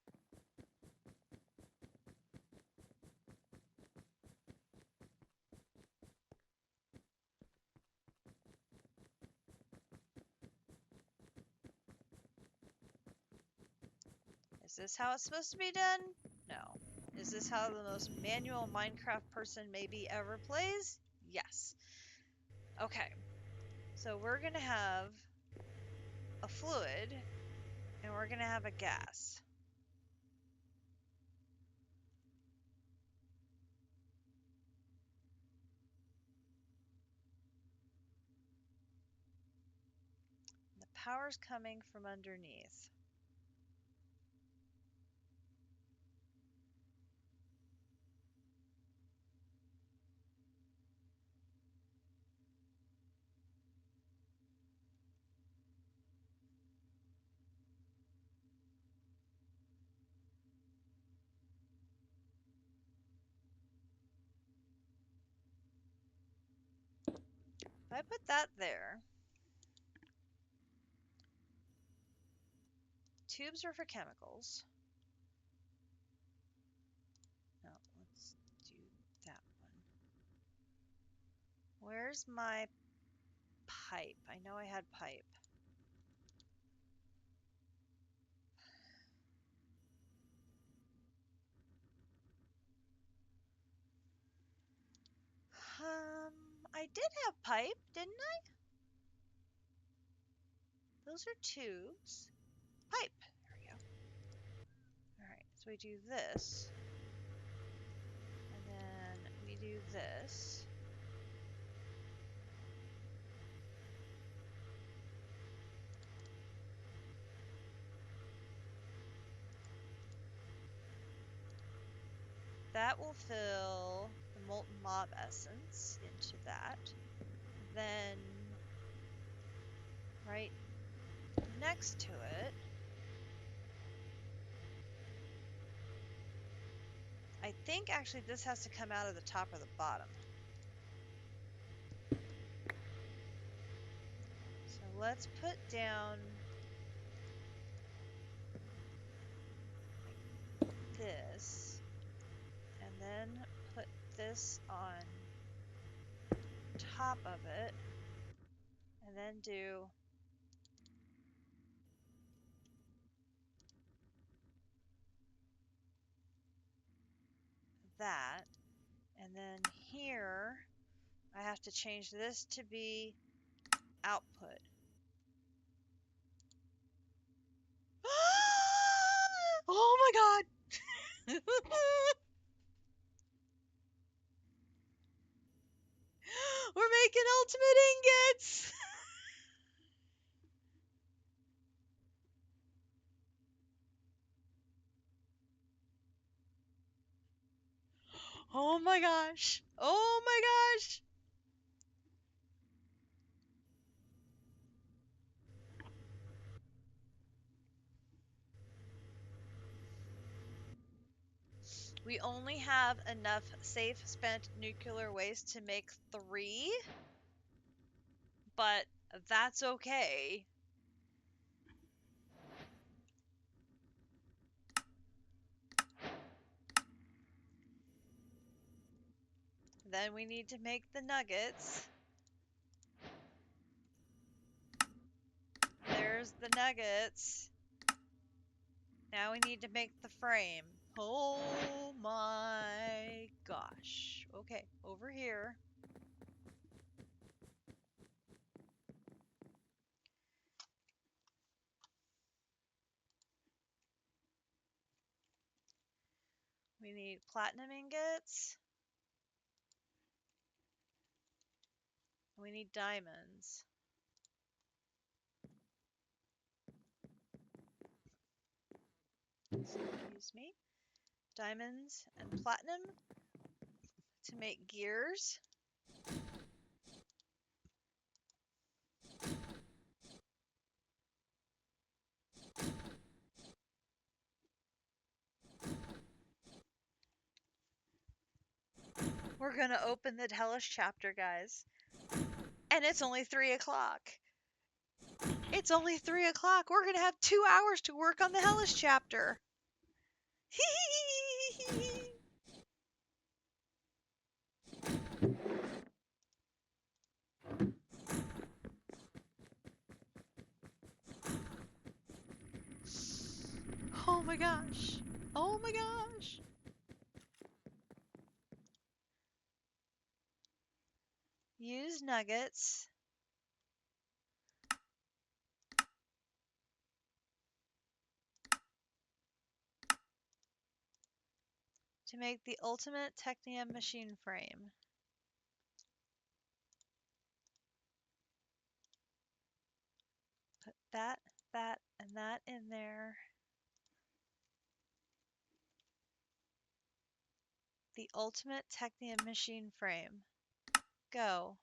Is this how it's supposed to be done? No. Is this how the most manual Minecraft person maybe ever plays? Yes. Okay. So we're going to have a fluid and we're going to have a gas. The power's coming from underneath. If I put that there, tubes are for chemicals. No, let's do that one. Where's my pipe? I know I had pipe. I did have pipe, didn't I? Those are tubes. Pipe. There we go. Alright, so we do this. And then we do this. That will fill the molten mob essence into that. Then, right next to it, I think actually this has to come out of the top or the bottom. So let's put down this, and then put this on top of it, and then do that. And then here, I have to change this to be output. Oh my god! We're making ultimate ingots! Oh my gosh! Oh my gosh! We only have enough safe spent nuclear waste to make 3, but that's okay. Then we need to make the nuggets. There's the nuggets. Now we need to make the frame. Oh my gosh. Okay, over here. We need platinum ingots. We need diamonds. Excuse me. Diamonds and platinum to make gears. We're gonna open the hellish chapter, guys. And it's only 3 o'clock. It's only 3 o'clock. We're gonna have 2 hours to work on the hellish chapter. Oh my gosh. Oh my gosh. Use nuggets to make the ultimate Technium machine frame. Put that, and that in there. The ultimate Technium machine frame. Go.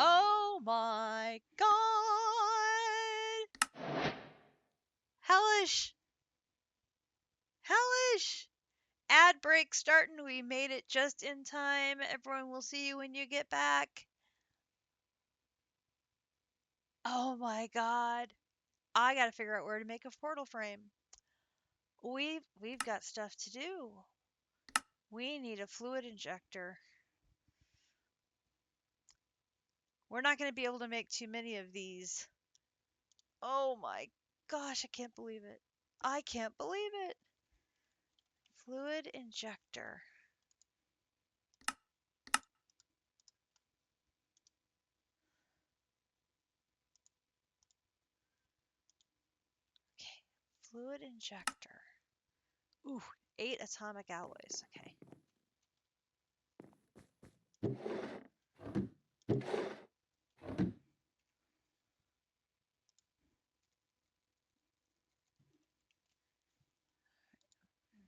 Oh my god! Hellish! Hellish! Ad break starting. We made it just in time. Everyone will see you when you get back. Oh my god. I gotta figure out where to make a portal frame. We've got stuff to do. We need a fluid injector. We're not going to be able to make too many of these. Oh my gosh, I can't believe it. I can't believe it. Fluid injector. Okay, fluid injector. Ooh, 8 atomic alloys. Okay.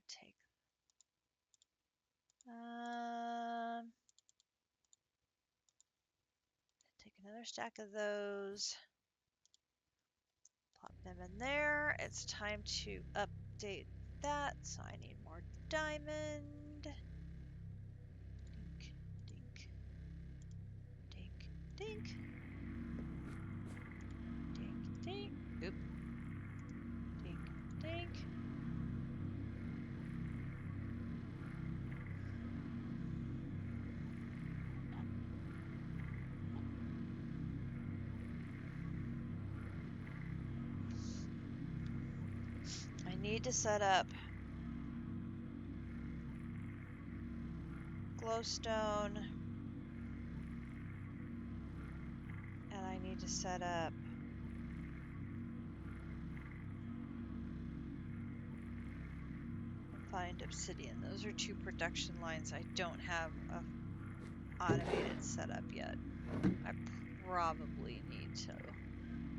Take take another stack of those. Plop them in there. It's time to update that, so I need more diamond. Dink, dink, dink, Dink. Dink, dink. Oop. Dink, dink. I need to set up glowstone, and I need to set up find obsidian. Those are two production lines I don't have a automated setup yet. I probably need to.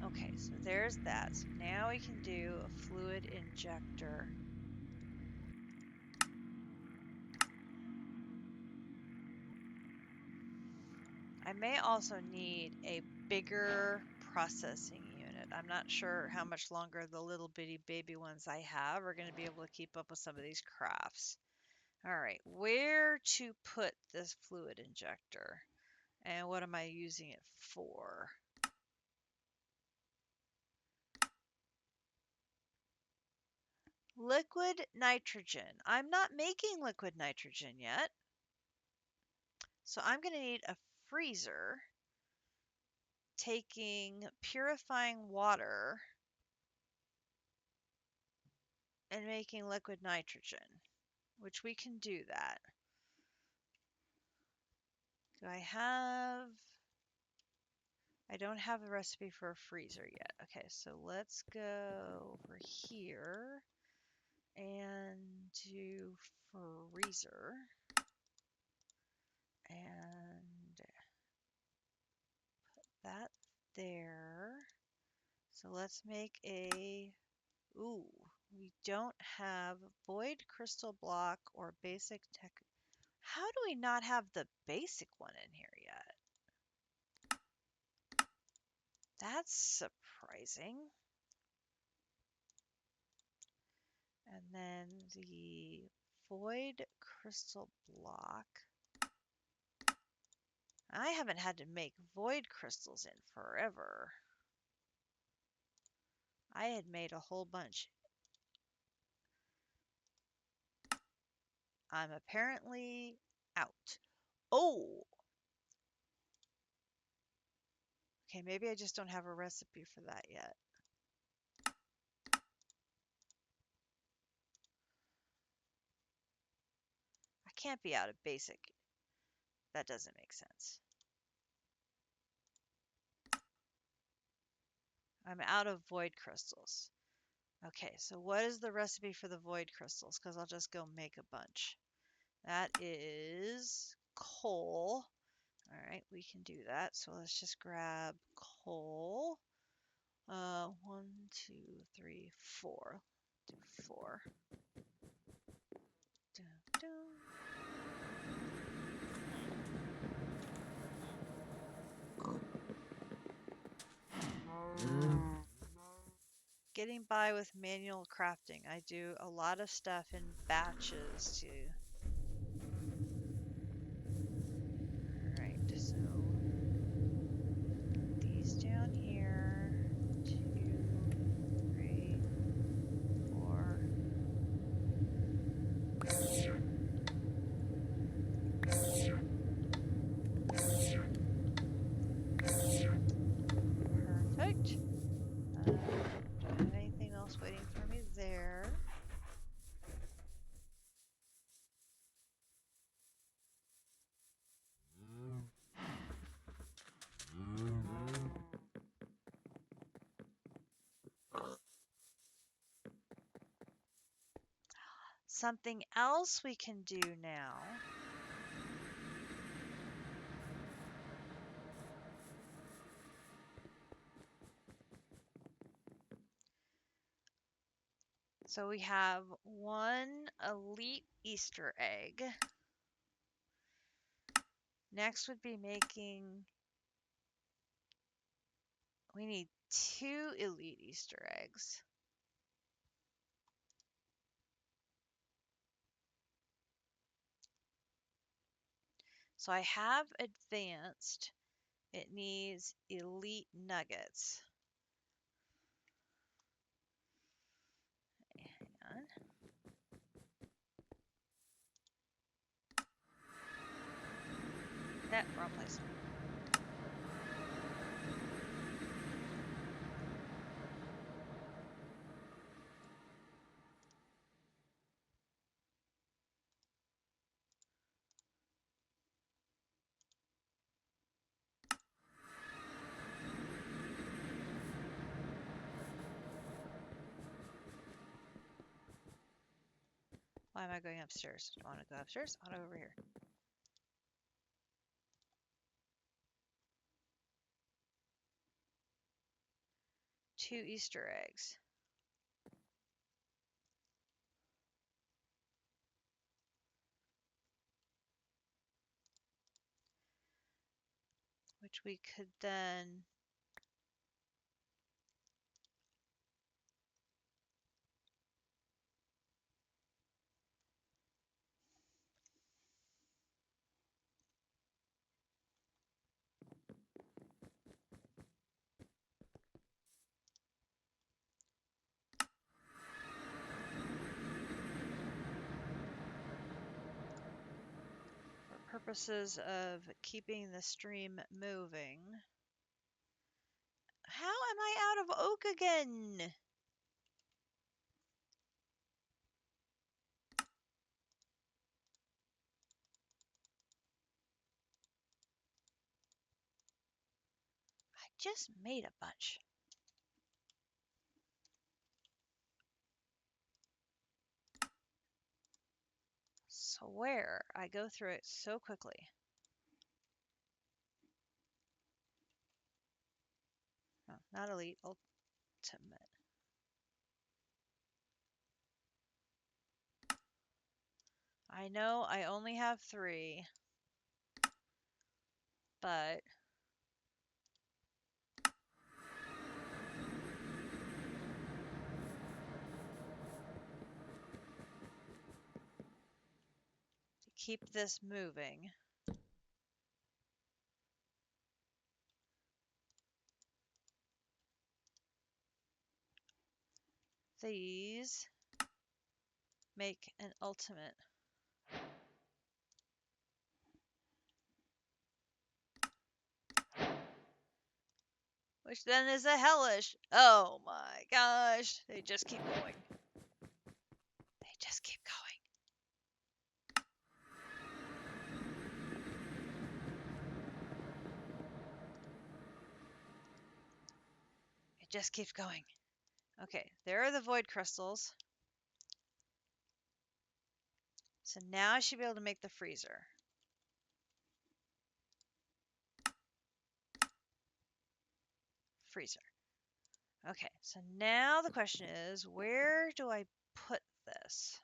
Okay, so there's that. So now we can do a fluid injector. I may also need a bigger processing unit. I'm not sure how much longer the little bitty baby ones I have are going to be able to keep up with some of these crafts. All right, where to put this fluid injector? And what am I using it for? Liquid nitrogen. I'm not making liquid nitrogen yet. So I'm going to need a freezer taking purifying water and making liquid nitrogen, which we can do that. Do I have... I don't have a recipe for a freezer yet. Okay, so let's go over here and do freezer. And put that there. So let's make a... Ooh, we don't have void crystal block or basic tech. How do we not have the basic one in here yet? That's surprising. And then the void crystal block. I haven't had to make void crystals in forever. I had made a whole bunch. I'm apparently out. Oh! Okay, maybe I just don't have a recipe for that yet. I can't be out of basic. That doesn't make sense. I'm out of void crystals. Okay, so what is the recipe for the void crystals? Because I'll just go make a bunch. That is coal. All right, we can do that. So let's just grab coal. 1, 2, 3, 4. Do 4. Dun, dun. Getting by with manual crafting. I do a lot of stuff in batches to... Alright, so these down here. 2, 3, 4. Perfect. Don't have anything else waiting for me there. Something else we can do now. So we have one elite Easter egg. Next would be making... We need 2 elite Easter eggs. So I have advanced It needs elite nuggets. Hang on. Wrong place. Why am I going upstairs? I want to go upstairs. I want to go over here. Two Easter eggs. Which we could then purposes of keeping the stream moving. How am I out of oak again? I just made a bunch. Swear I go through it so quickly. Oh, not elite, ultimate. I know I only have 3, but to keep this moving, these make an ultimate. Which then is a hellish. Oh my gosh. They just keep going. They just keep going. It just keeps going. Okay, there are the void crystals. So now I should be able to make the freezer. Freezer. Okay, so now the question is, where do I put this?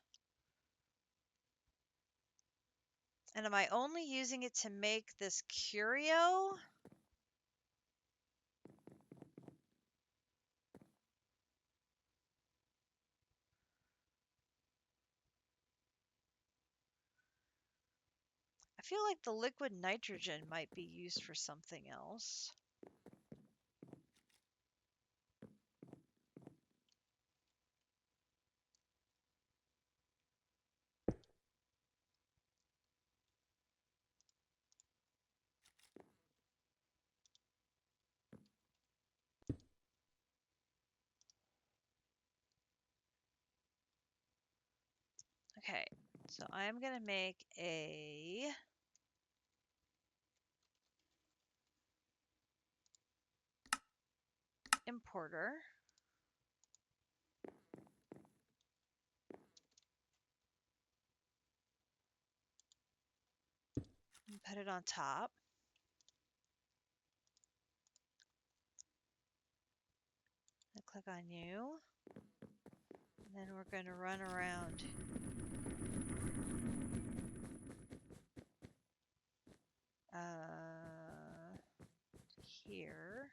And am I only using it to make this curio? I feel like the liquid nitrogen might be used for something else. Okay, so I'm going to make a importer. And put it on top. And click on you. And then we're going to run around. Here.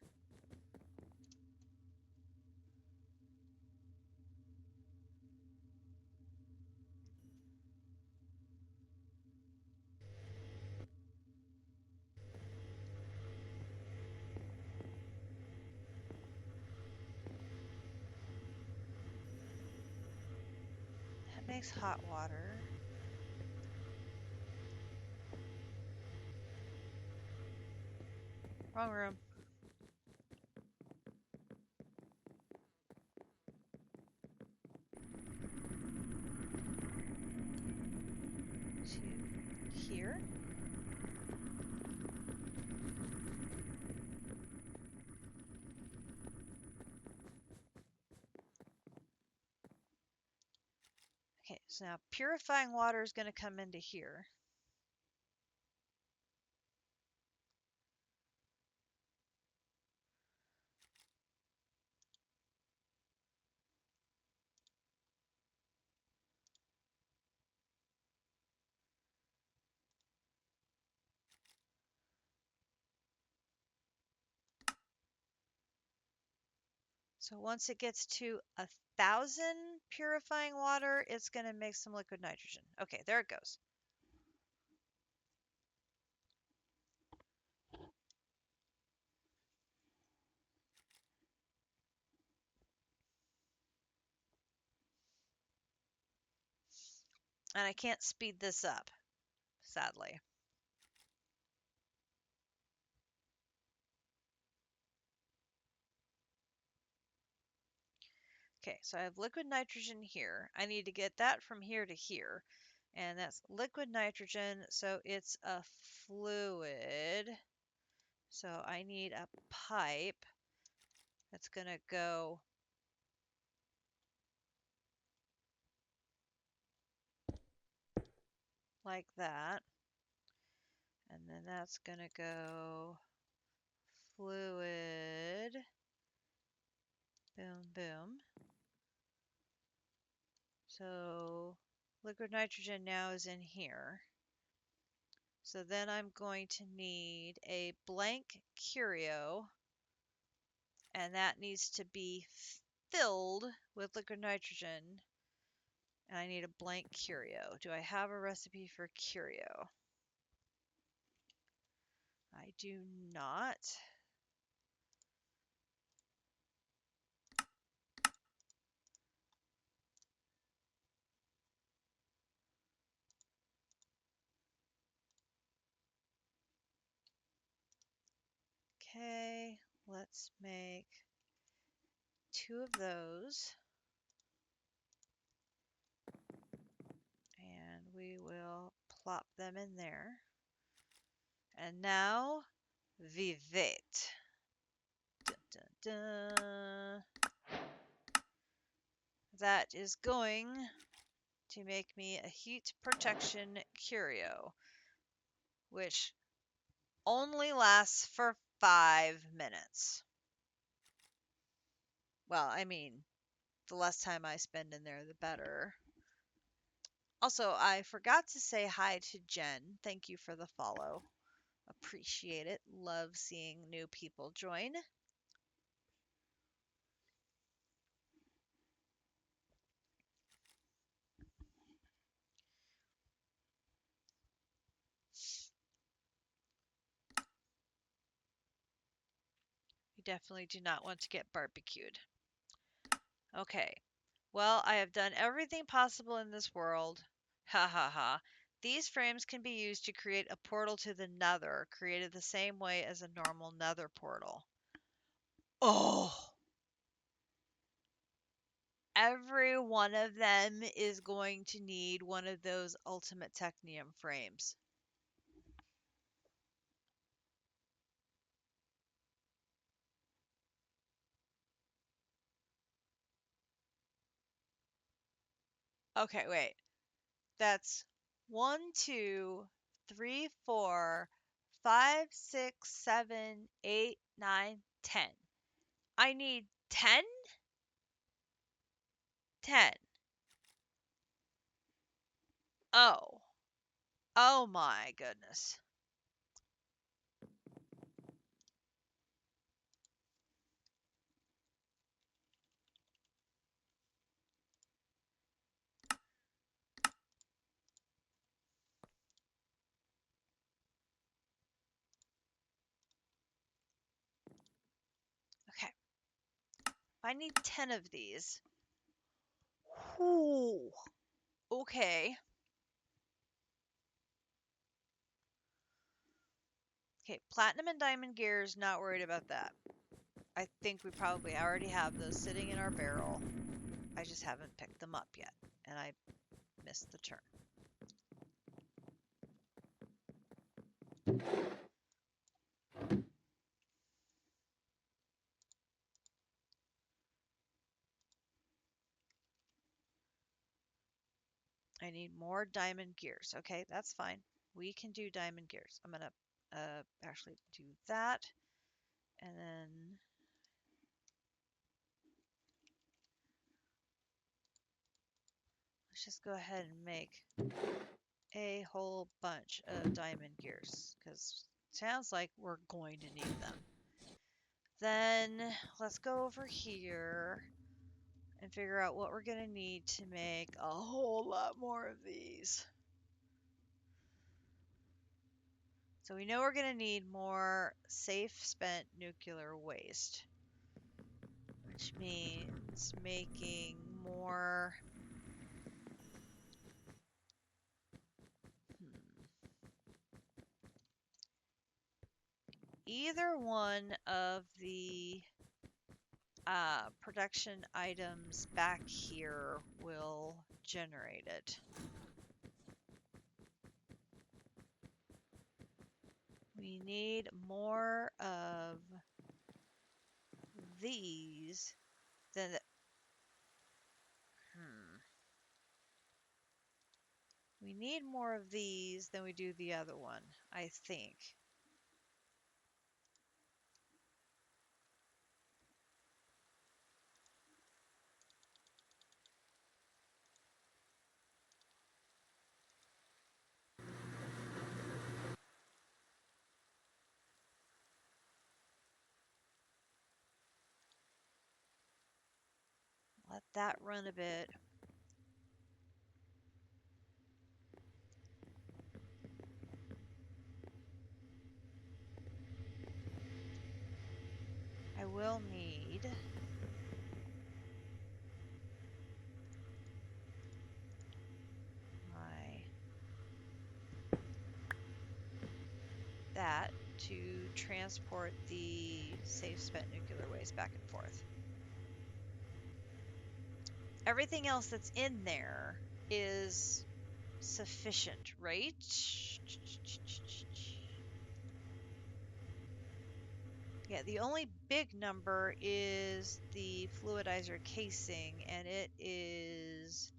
makes hot water. Wrong room. To here. Okay, so now purifying water is going to come into here. So once it gets to 1,000 purifying water, it's going to make some liquid nitrogen. Okay, there it goes. And I can't speed this up, sadly. Okay, so I have liquid nitrogen here. I need to get that from here to here. And that's liquid nitrogen, so it's a fluid. So I need a pipe that's going to go like that. And then that's going to go fluid. Boom, boom. So liquid nitrogen now is in here. So then I'm going to need a blank curio, and that needs to be filled with liquid nitrogen. And I need a blank curio. Do I have a recipe for curio? I do not. Okay, let's make 2 of those. And we will plop them in there. And now, Vivate. Dun, dun, dun. That is going to make me a heat protection curio, which only lasts for 5 minutes. Well, I mean, the less time I spend in there, the better. Also, I forgot to say hi to Jen. Thank you for the follow. Appreciate it. Love seeing new people join. You definitely do not want to get barbecued. Okay. Well, I have done everything possible in this world. Ha ha ha. These frames can be used to create a portal to the Nether, created the same way as a normal Nether portal. Oh! Every one of them is going to need one of those ultimate Technium frames. Okay, wait. That's 1, 2, 3, 4, 5, 6, 7, 8, 9, 10. I need 10? 10. Oh. Oh my goodness. Okay. I need 10 of these. Whew. Okay. Okay, platinum and diamond gears, not worried about that. I think we probably already have those sitting in our barrel. I just haven't picked them up yet, and I missed the turn. I need more diamond gears. Okay, that's fine. We can do diamond gears. I'm gonna actually do that, and then let's just go ahead and make a whole bunch of diamond gears, because it sounds like we're going to need them. Then let's go over here and figure out what we're going to need to make a whole lot more of these. So we know we're going to need more safe spent nuclear waste, which means making more. Either one of the production items back here will generate it. We need more of these than the, we need more of these than we do the other one, I think. Let that run a bit. I will need that to transport the safe spent nuclear waste back and forth. Everything else that's in there is sufficient, right? Yeah, the only big number is the fluidizer casing, and it is...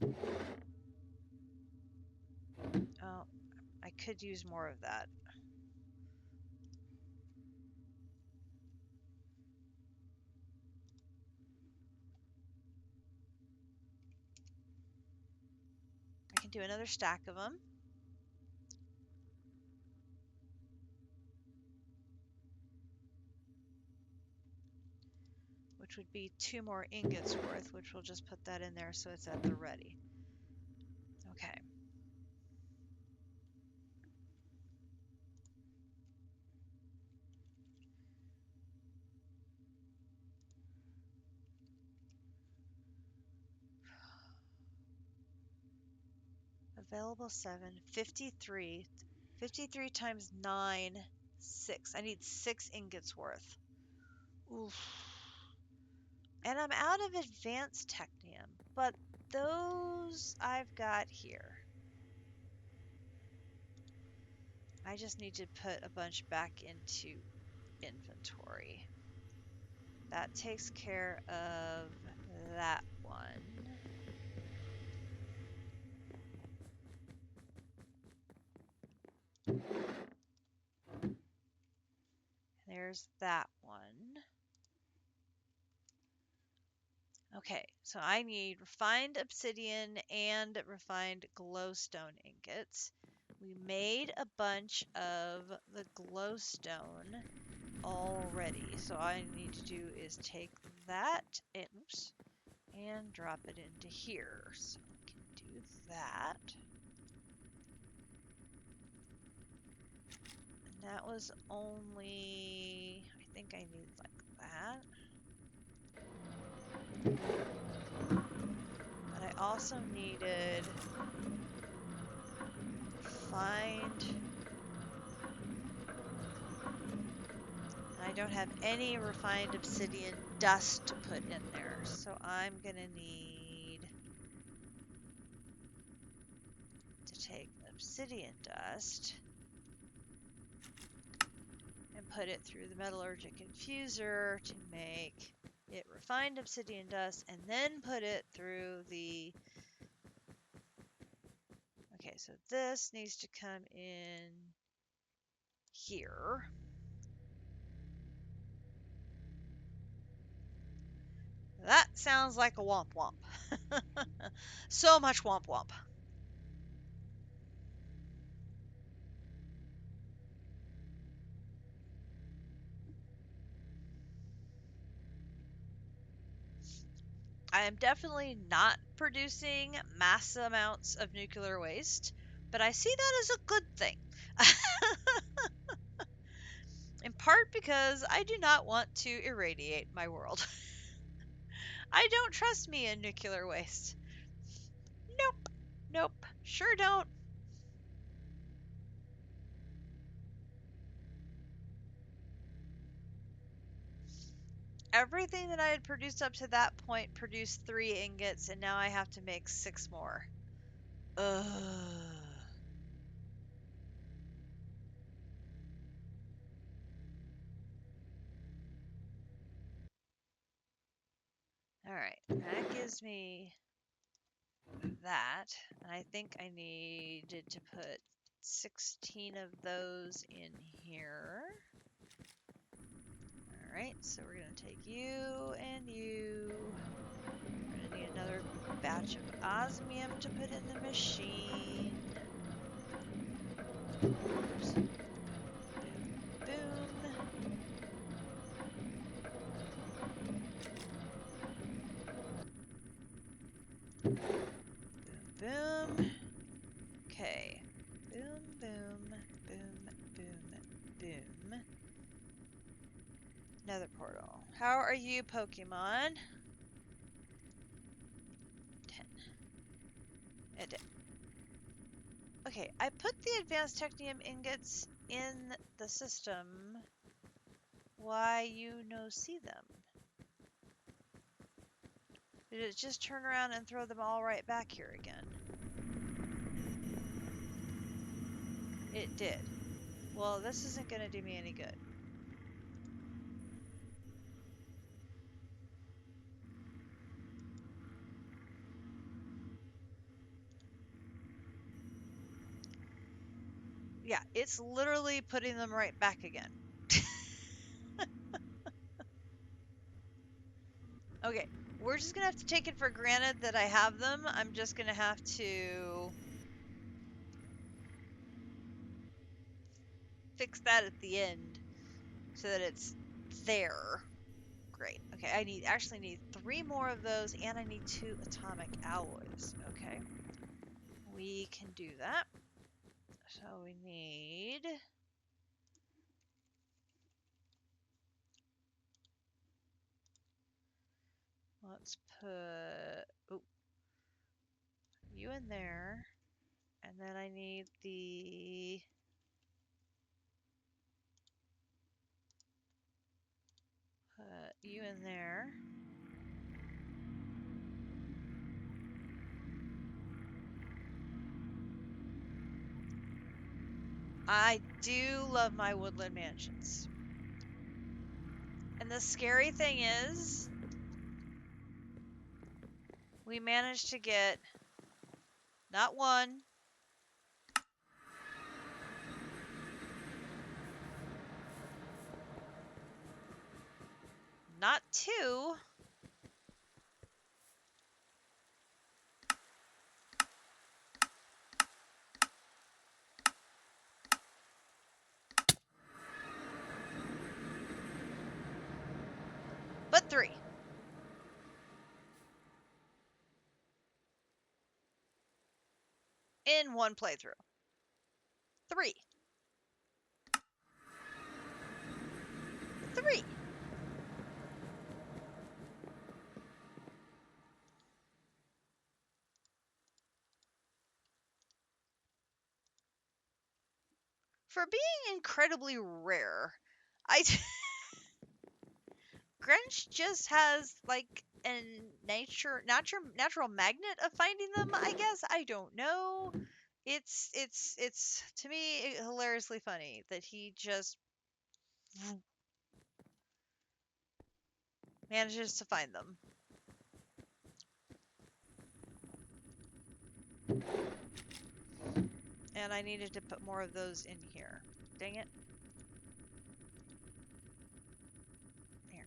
Oh, I could use more of that. I can do another stack of them. Which would be 2 more ingots worth, which we'll just put that in there so it's at the ready. Okay. Available 7, 53. 53 times 9, 6. I need 6 ingots worth. Oof. And I'm out of advanced technium, but those I've got here. I just need to put a bunch back into inventory. That takes care of that one. There's that one. Okay, so I need refined obsidian and refined glowstone ingots. We made a bunch of the glowstone already, so all I need to do is take that and drop it into here. So I can do that. And that was only, I think I need like that. But I also needed refined. I don't have any refined obsidian dust to put in there, so I'm gonna need to take obsidian dust and put it through the metallurgic infuser to make it refined obsidian dust, and then put it through the... Okay, so this needs to come in here. That sounds like a womp womp. So much womp womp. I am definitely not producing mass amounts of nuclear waste, but I see that as a good thing. In part because I do not want to irradiate my world. I don't trust me in nuclear waste. Nope. Nope. Sure don't. Everything that I had produced up to that point produced 3 ingots, and now I have to make 6 more. Ugh. Alright, that gives me that. And I think I needed to put 16 of those in here. Alright, so we're going to take you and you. We're going to need another batch of osmium to put in the machine. Oops. Boom, boom. Boom, boom. Okay. Boom, boom, boom, boom, boom. Nether portal. How are you, Pokemon? 10. It did. Okay, I put the advanced Technium ingots in the system. Why you no see them? Did it just turn around and throw them all right back here again? It did. Well, this isn't going to do me any good. Yeah, it's literally putting them right back again. Okay, we're just going to have to take it for granted that I have them. I'm just going to have to fix that at the end so that it's there. Great. Okay, I actually need 3 more of those, and I need 2 atomic alloys. Okay, we can do that. So we need... Let's put... Oh, you in there. And then I need the... Put you in there. I do love my woodland mansions. And the scary thing is, we managed to get not 1, not 2, but 3. In 1 playthrough. 3. 3. For being incredibly rare, I Grinch just has like a natural magnet of finding them, I guess. I don't know. It's to me hilariously funny that he just manages to find them. And I needed to put more of those in here. Dang it. Here.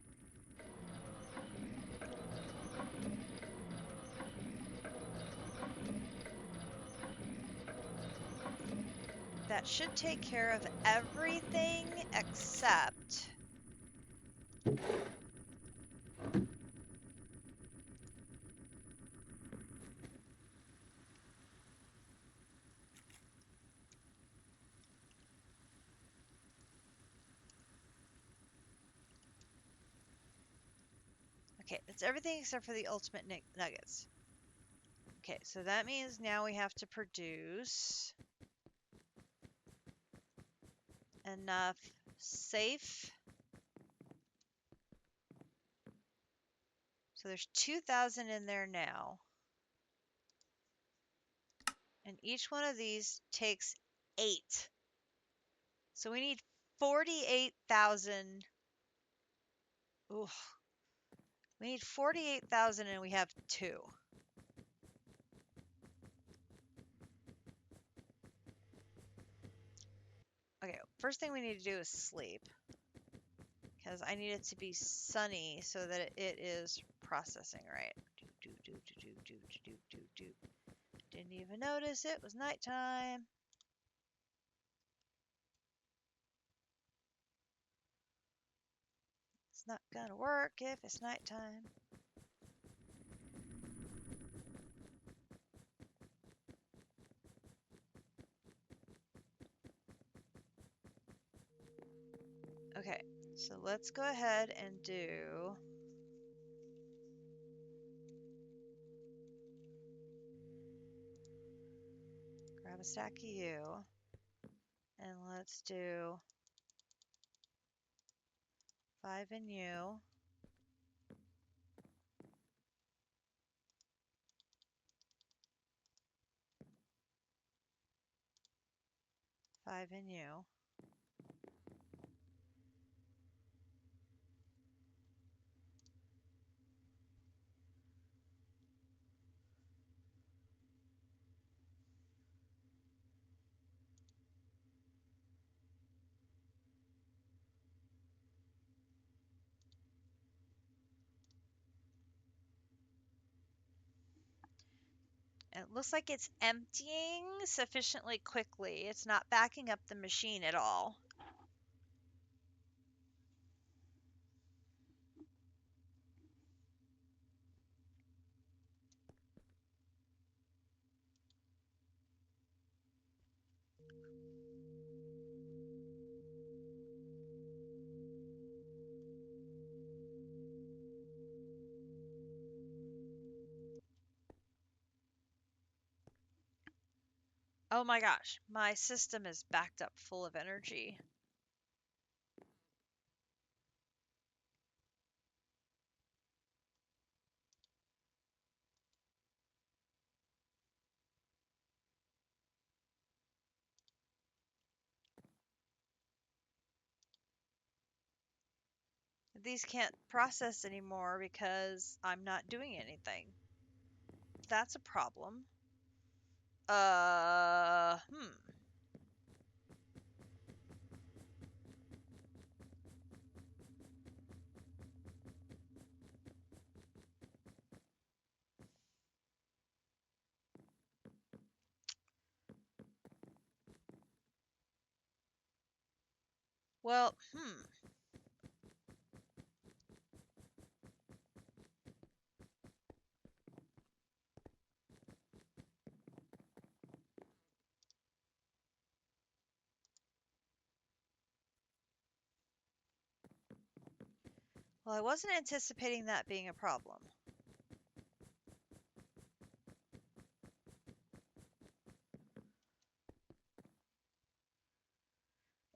That should take care of everything except... Okay, it's everything except for the ultimate nuggets. Okay, so that means now we have to produce enough safe. So there's 2,000 in there now. And each one of these takes 8. So we need 48,000. Ooh. We need 48,000 and we have 2. Okay, first thing we need to do is sleep. Because I need it to be sunny so that it is processing right. Didn't even notice it was nighttime. It's not gonna work if it's nighttime. Okay, so let's go ahead and do... Grab a stack of you. And let's do 5 in you. 5 in you. And it looks like it's emptying sufficiently quickly. It's not backing up the machine at all. Oh my gosh, my system is backed up full of energy. These can't process anymore because I'm not doing anything. That's a problem. Hmm. Well, Well, I wasn't anticipating that being a problem.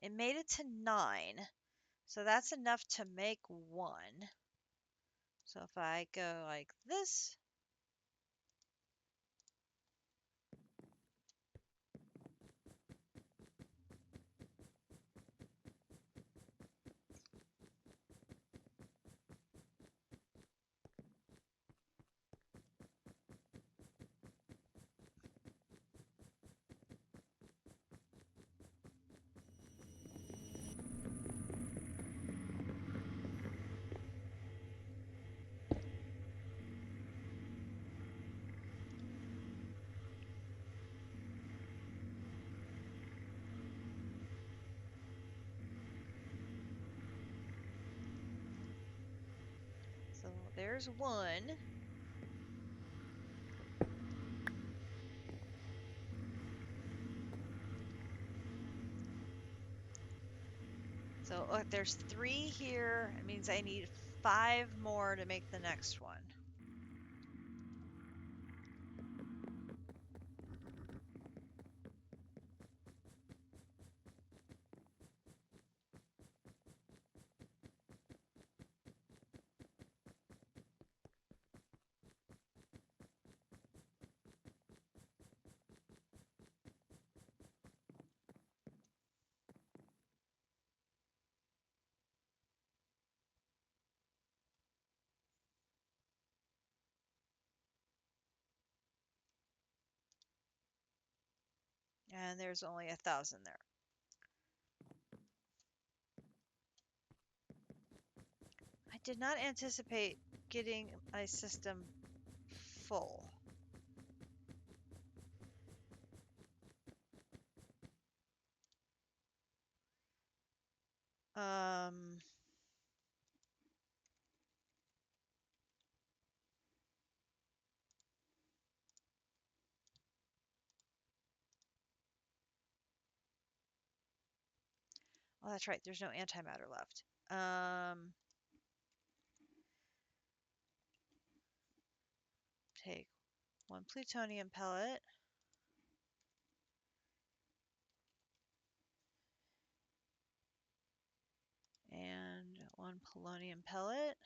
It made it to 9. So that's enough to make 1. So if I go like this, so there's 1. So there's 3 here. It means I need 5 more to make the next one. And there's only 1,000 there. I did not anticipate getting my system full. Um, oh, that's right. There's no antimatter left. Take 1 plutonium pellet. And 1 polonium pellet.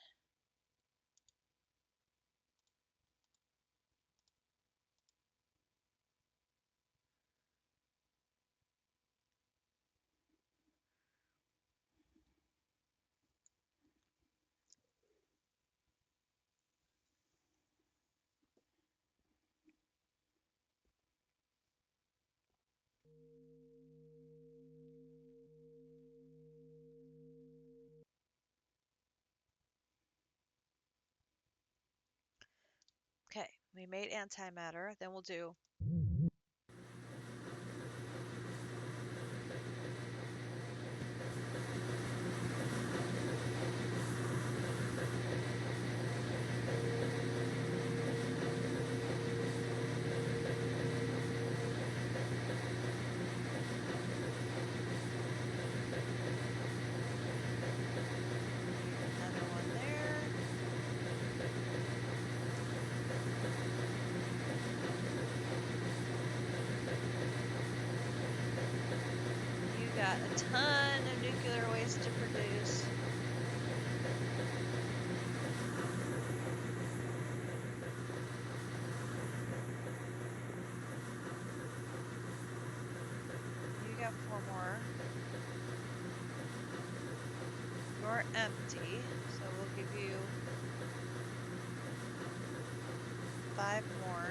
Okay, we made antimatter. Then we'll do another one there. You got a ton of nuclear waste to produce. You got 4 more. You're empty, so we'll give you 5 more.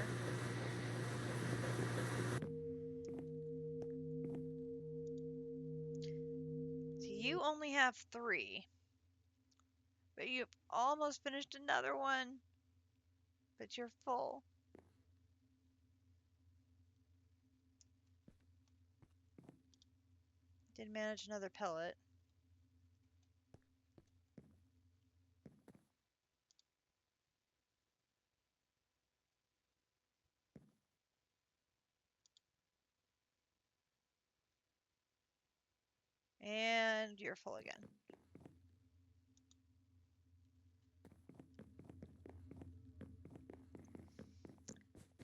So you only have 3. But you've almost finished another one. But you're full. Did manage another pellet. And you're full again.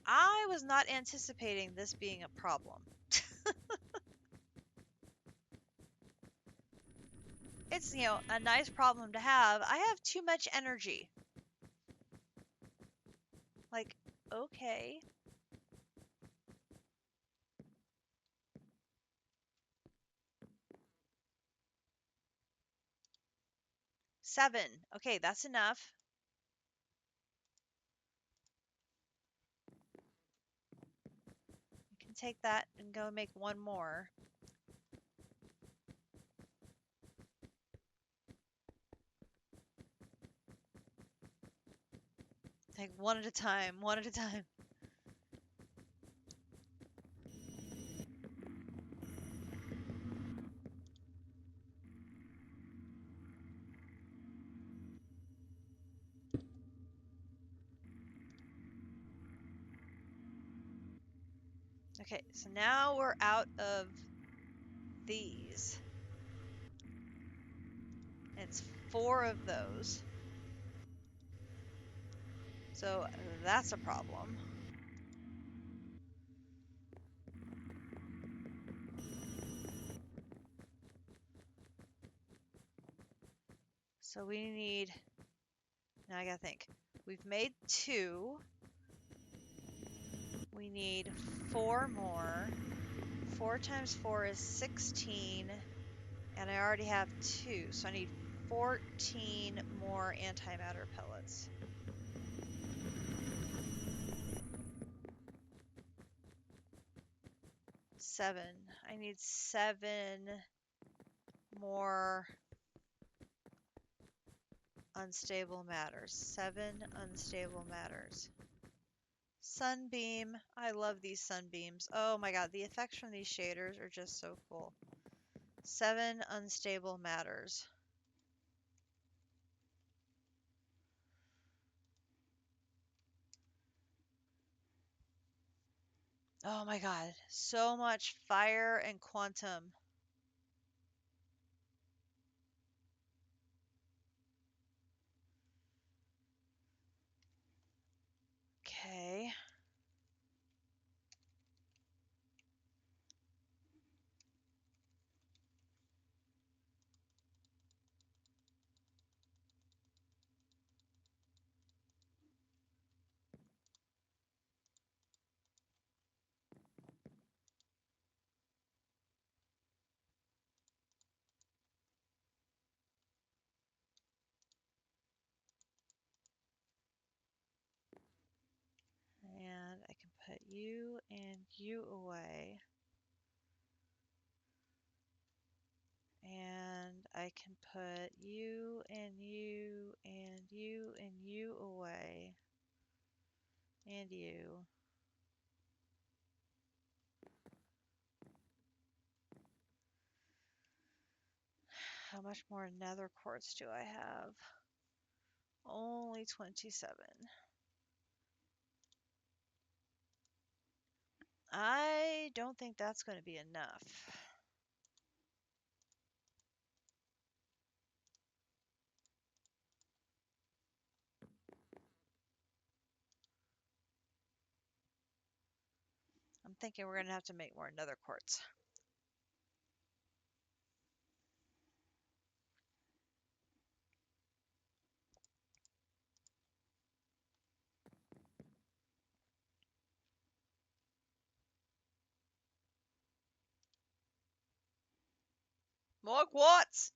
I was not anticipating this being a problem. It's, a nice problem to have. I have too much energy. Like, okay. Seven. Okay, that's enough. You can take that and go make one more. Like one at a time, one at a time. Okay, so now we're out of these. It's 4 of those. So that's a problem. So we need, now I gotta think. We've made 2. We need 4 more. 4 times 4 is 16. And I already have 2. So I need 14 more antimatter pellets. Seven. I need 7 more unstable matters. 7 unstable matters. Sunbeam. I love these sunbeams. Oh my god, the effects from these shaders are just so cool. 7 unstable matters. Oh my god, so much fire and quantum. Okay. And I can put you and you away. And I can put you and you and you and you away. And you. How much more nether quartz do I have? Only 27. I don't think that's going to be enough. I'm thinking we're going to have to make more nether quartz. More quartz!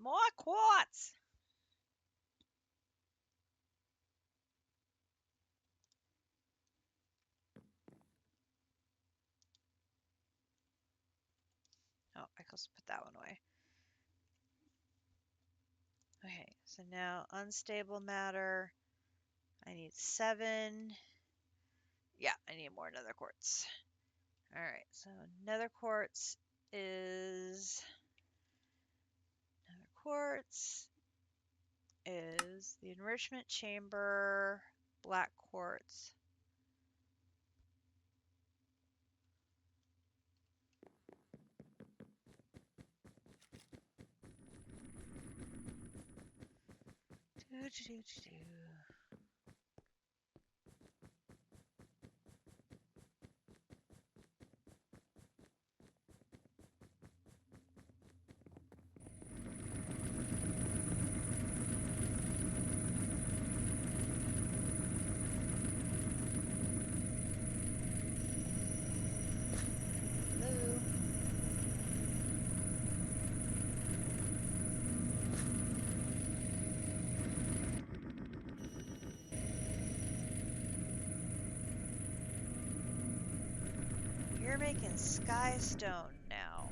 More quartz! Oh, I can also put that one away. Okay, so now unstable matter. I need 7. Yeah, I need more nether quartz. Alright, so nether quartz is... Nether quartz is the enrichment chamber, black quartz. sky stone now.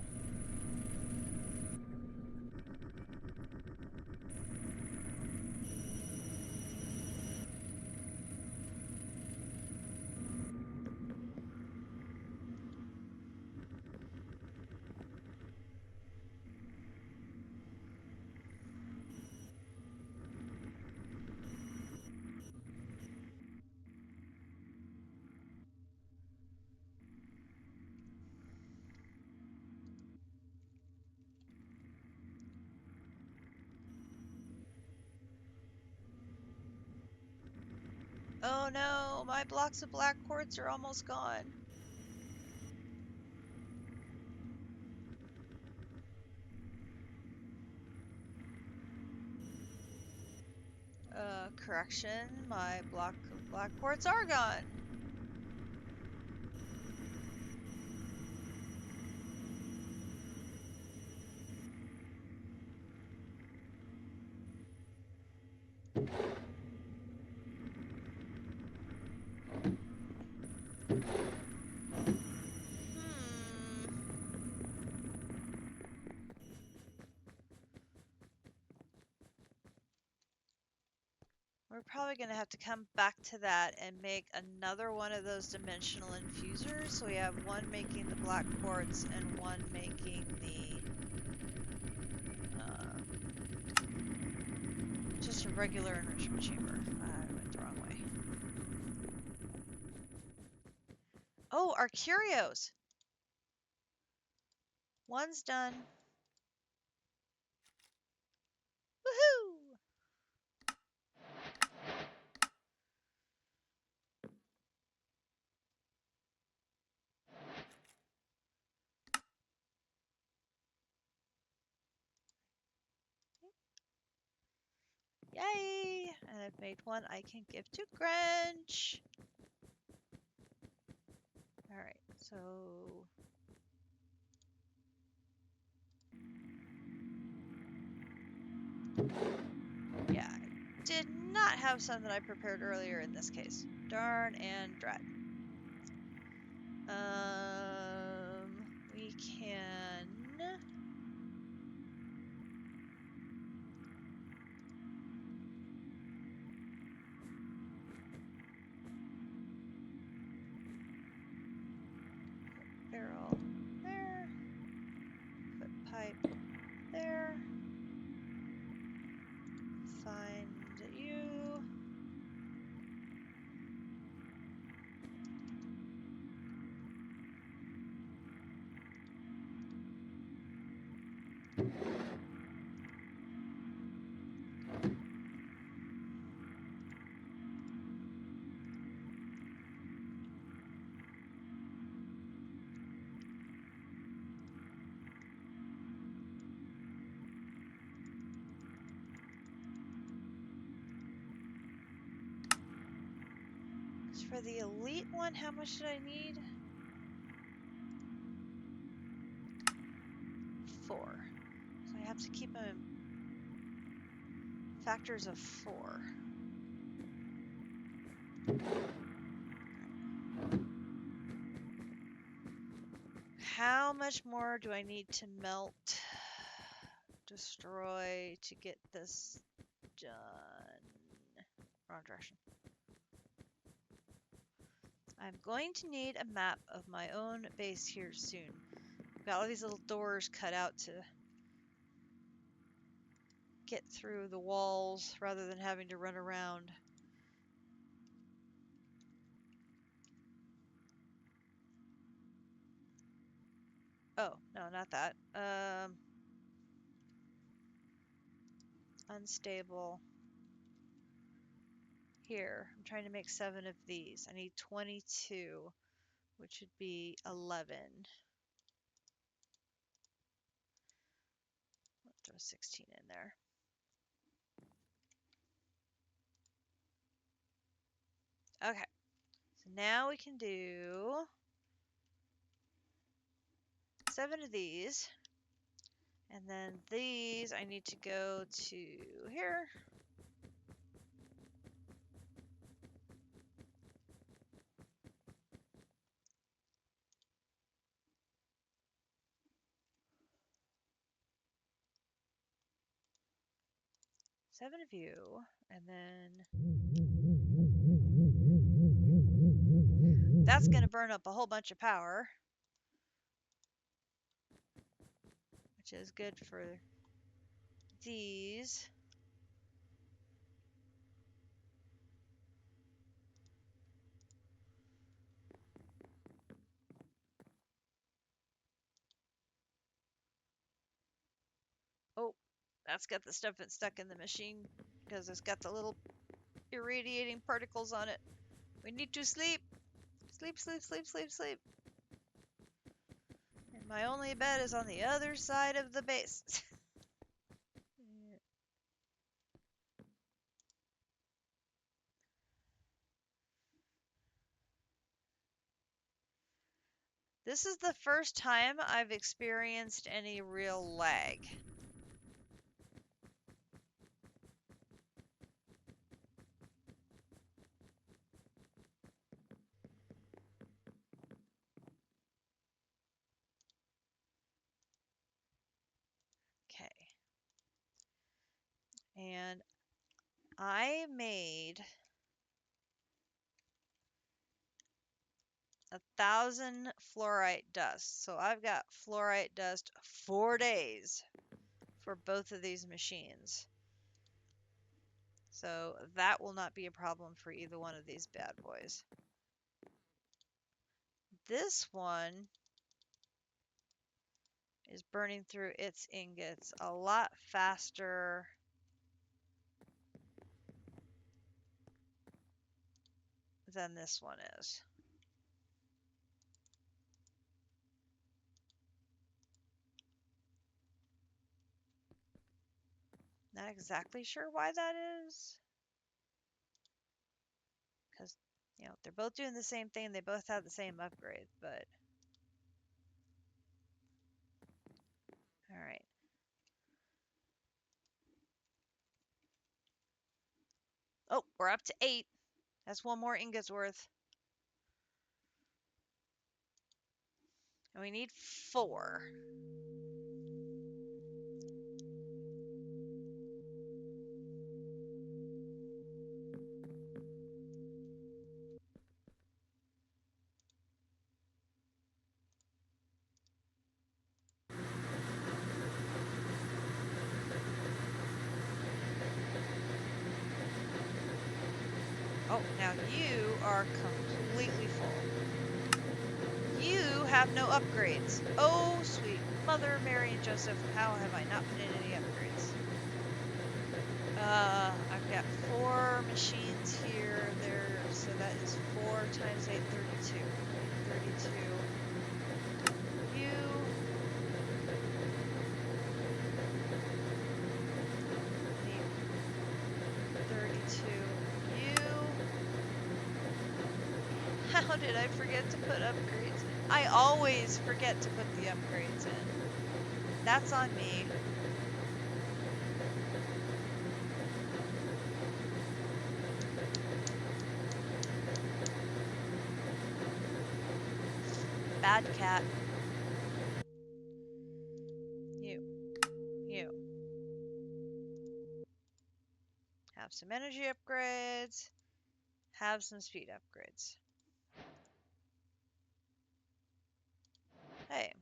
Oh no, my blocks of black quartz are almost gone. Correction, my block of black quartz are gone. We're probably going to have to come back to that and make another one of those dimensional infusers. So we have one making the black quartz and one making the just a regular enrichment chamber. I went the wrong way. Oh, our curios. One's done. Woohoo! Yay! And I've made one I can give to Grinch. Alright, so... yeah, I did not have some that I prepared earlier in this case. Darn and drat. We can... barrel there. Put pipe there. Find you. For the elite one, how much did I need? 4. So I have to keep them in factors of 4. How much more do I need to melt, destroy to get this done? Wrong direction. I'm going to need a map of my own base here soon. I've got all these little doors cut out to get through the walls rather than having to run around. Oh, no, not that. Unstable. Here, I'm trying to make 7 of these. I need 22, which would be 11. Let's throw 16 in there. Okay, so now we can do 7 of these. And then these, I need to go to here. 7 of you, and then that's going to burn up a whole bunch of power, which is good for these. Oh, that's got the stuff that's stuck in the machine because it's got the little irradiating particles on it. We need to sleep. Sleep, sleep, sleep, sleep, sleep. And my only bed is on the other side of the base. This is the first time I've experienced any real lag. Okay. And I made 1,000 fluorite dust. So I've got fluorite dust 4 days for both of these machines. So that will not be a problem for either one of these bad boys. This one is burning through its ingots a lot faster than this one is. Not exactly sure why that is. Because, you know, they're both doing the same thing. They both have the same upgrade, but... Alright. Oh, we're up to 8. That's one more ingot's worth. And we need 4. Oh, now you are completely full. You have no upgrades. Oh, sweet Mother Mary and Joseph, how have I not put in any upgrades? I've got 4 machines here, there, so that is 4 times 8, 32. 32. You. Need 32. You. How did I forget to put upgrades in? I always forget to put the upgrades in. That's on me. Bad cat. You. Have some energy upgrades. Have some speed upgrades. Hey.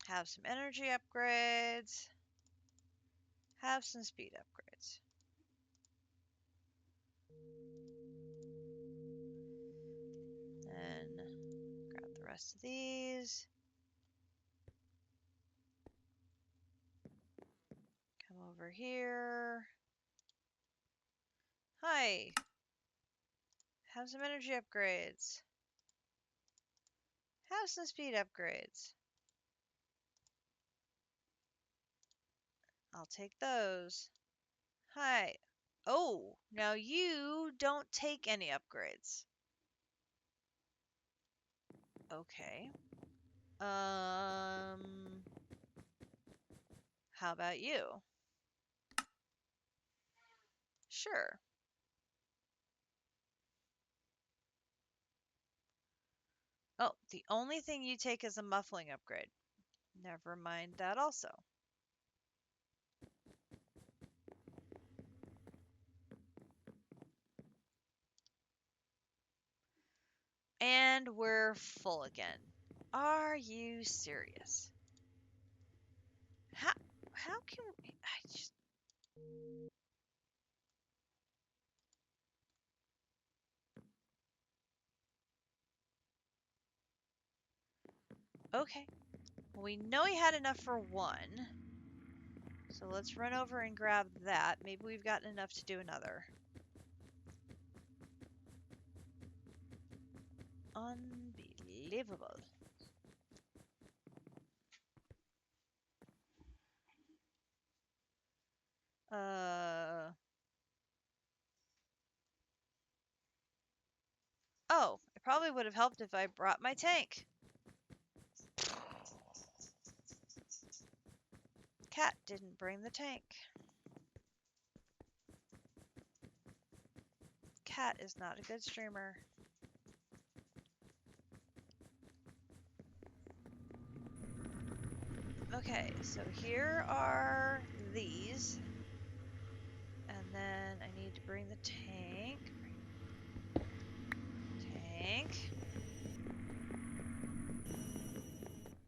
Have some energy upgrades. Have some speed upgrades. Then grab the rest of these. Come over here. Hi. Have some energy upgrades. Have some speed upgrades. I'll take those. Hi. Oh, now you don't take any upgrades. Okay. How about you? Sure. Oh, the only thing you take is a muffling upgrade. Never mind that also. And we're full again. Are you serious? How can we, I just... Okay. Well, we know he had enough for one. So let's run over and grab that. Maybe we've gotten enough to do another. Unbelievable. Oh, it probably would have helped if I brought my tank. Cat didn't bring the tank. Cat is not a good streamer. Okay, so here are these. And then I need to bring the tank. Tank.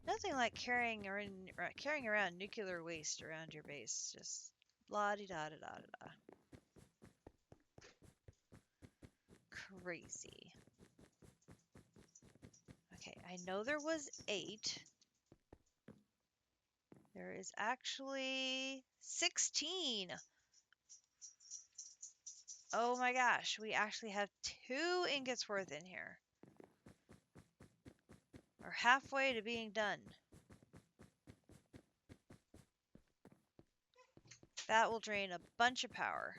Nothing like carrying around nuclear waste around your base. Just la-di-da-da-da-da-da. Crazy. Okay, I know there was 8. There is actually 16. Oh my gosh, we actually have 2 ingots worth in here. We're halfway to being done. That will drain a bunch of power.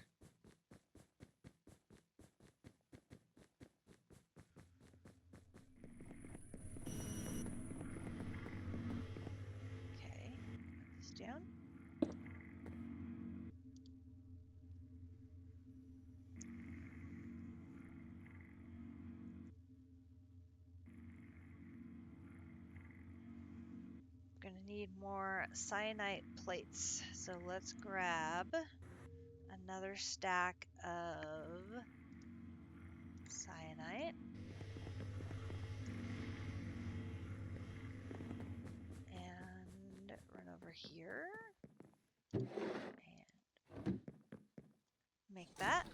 Okay, put this down. Gonna need more cyanite plates, so let's grab another stack of cyanite. And run over here. And make that.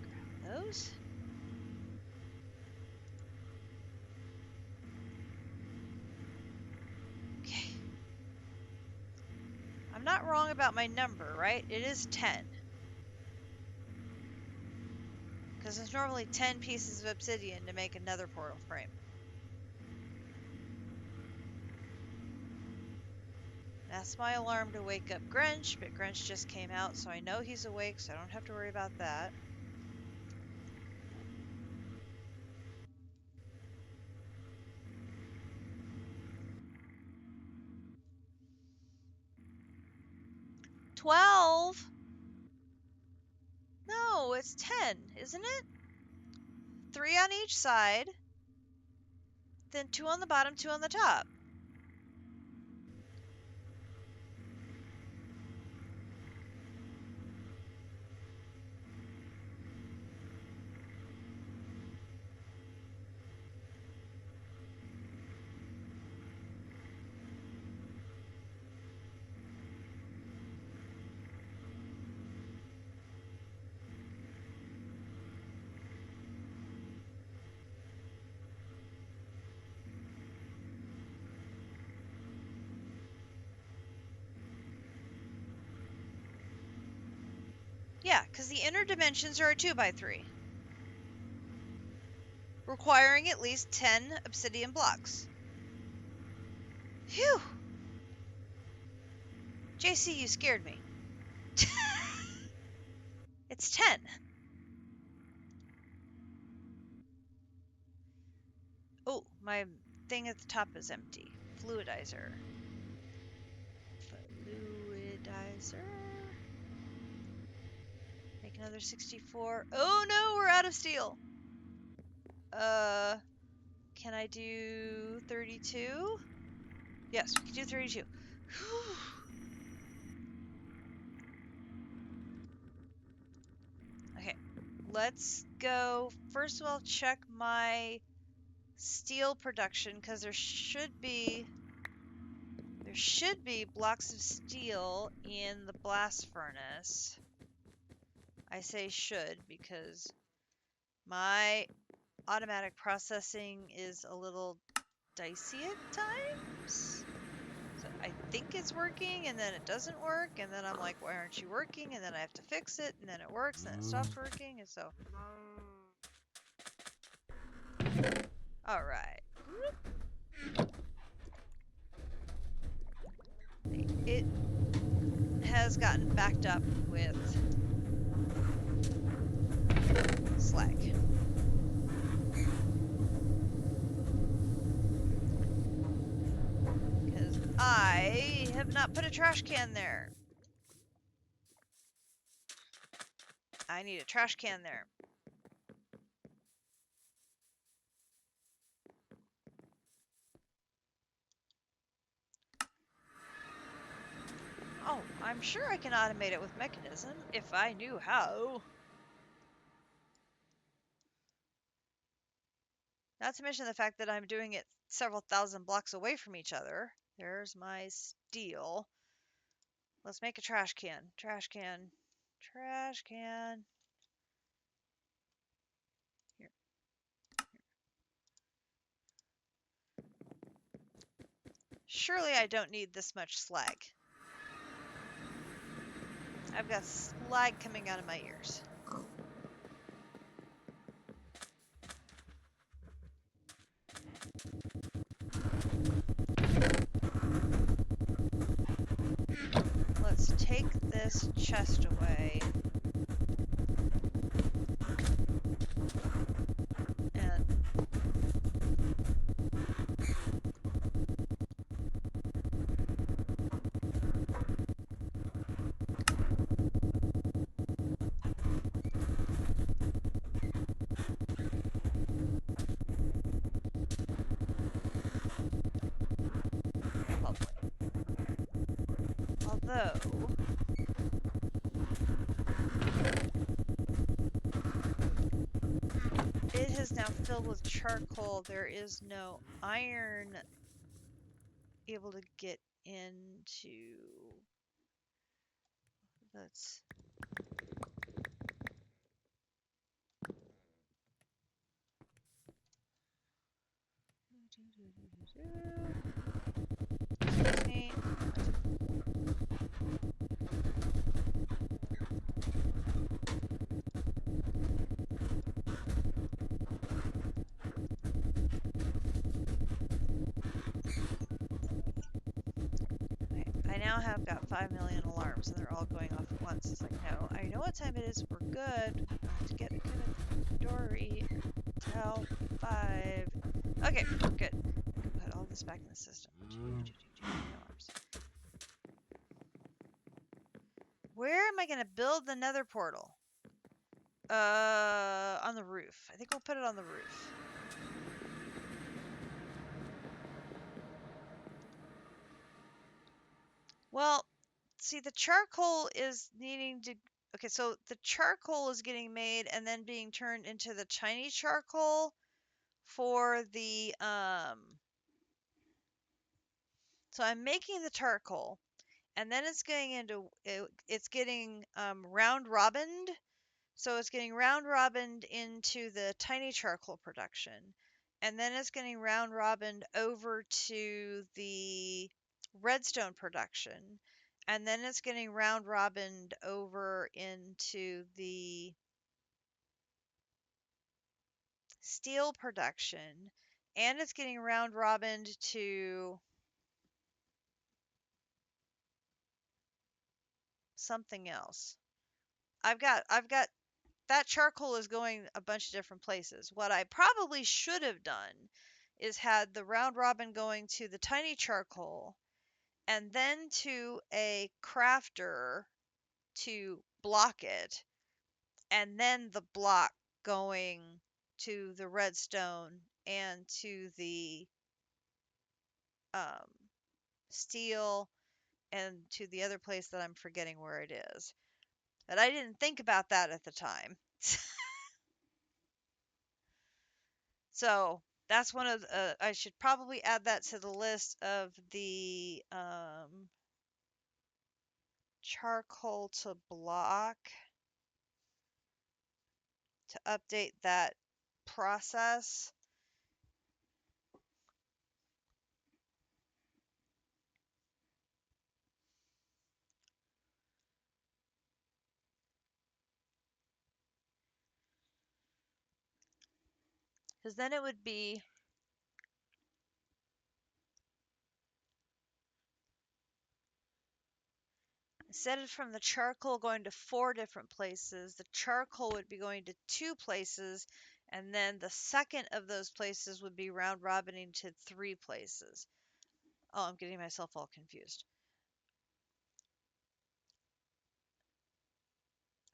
Grab those. Okay. I'm not wrong about my number, right? It is 10. Because there's normally 10 pieces of obsidian to make another portal frame. That's my alarm to wake up Grinch, but Grinch just came out, so I know he's awake, so I don't have to worry about that. $12? No, it's 10, isn't it? 3 on each side, then 2 on the bottom, 2 on the top. Yeah, because the inner dimensions are a 2x3, requiring at least 10 obsidian blocks. Phew! JC, you scared me. It's 10. Oh, my thing at the top is empty. Fluidizer. Fluidizer. Make another 64. Oh no, we're out of steel. Can I do 32? Yes, we can do 32. Okay, let's go. First of all, check my steel production because there should be blocks of steel in the blast furnace. I say should because my automatic processing is a little dicey at times. So I think it's working and then it doesn't work and then I'm like, why aren't you working? And then I have to fix it and then it works and then it stops working and so. All right. It has gotten backed up with slag. Because I have not put a trash can there. I need a trash can there. Oh, I'm sure I can automate it with mechanism if I knew how. Not to mention the fact that I'm doing it several thousand blocks away from each other. There's my steel. Let's make a trash can. Trash can. Trash can. Here. Surely I don't need this much slag. I've got slag coming out of my ears. Let's take this chest away. And lovely. Although it is now filled with charcoal, there is no iron able to get into. Let's excuse me. I now have got 5 million alarms and they're all going off at once. It's like, no, I know what time it is. We're good. We have to get a good dory till 5. Okay, good. I can put all this back in the system. Alarms. Where am I going to build the nether portal? On the roof. I think we'll put it on the roof. Well, see, the charcoal is needing to. Okay, so the charcoal is getting made and then being turned into the tiny charcoal for the. So I'm making the charcoal, and then it's going into. It's getting round robined. So it's getting round robined into the tiny charcoal production. And then it's getting round robined over to the redstone production. And then it's getting round robined over into the steel production. And it's getting round robined to something else. I've got that charcoal is going a bunch of different places. What I probably should have done is had the round robin going to the tiny charcoal and then to a crafter to block it, and then the block going to the redstone and to the um, steel and to the other place that I'm forgetting where it is. But I didn't think about that at the time. So that's one of the, I should probably add that to the list of the charcoal to block to update that process. Because then it would be, instead of from the charcoal going to 4 different places, the charcoal would be going to 2 places, and then the second of those places would be round robining to 3 places. Oh, I'm getting myself all confused.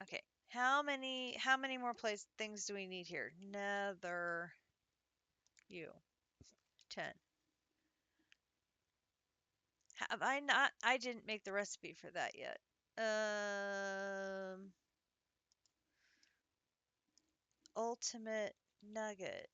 Okay, how many more things do we need here? Nether, you, 10. Have I not? I didn't make the recipe for that yet. Um, ultimate nugget.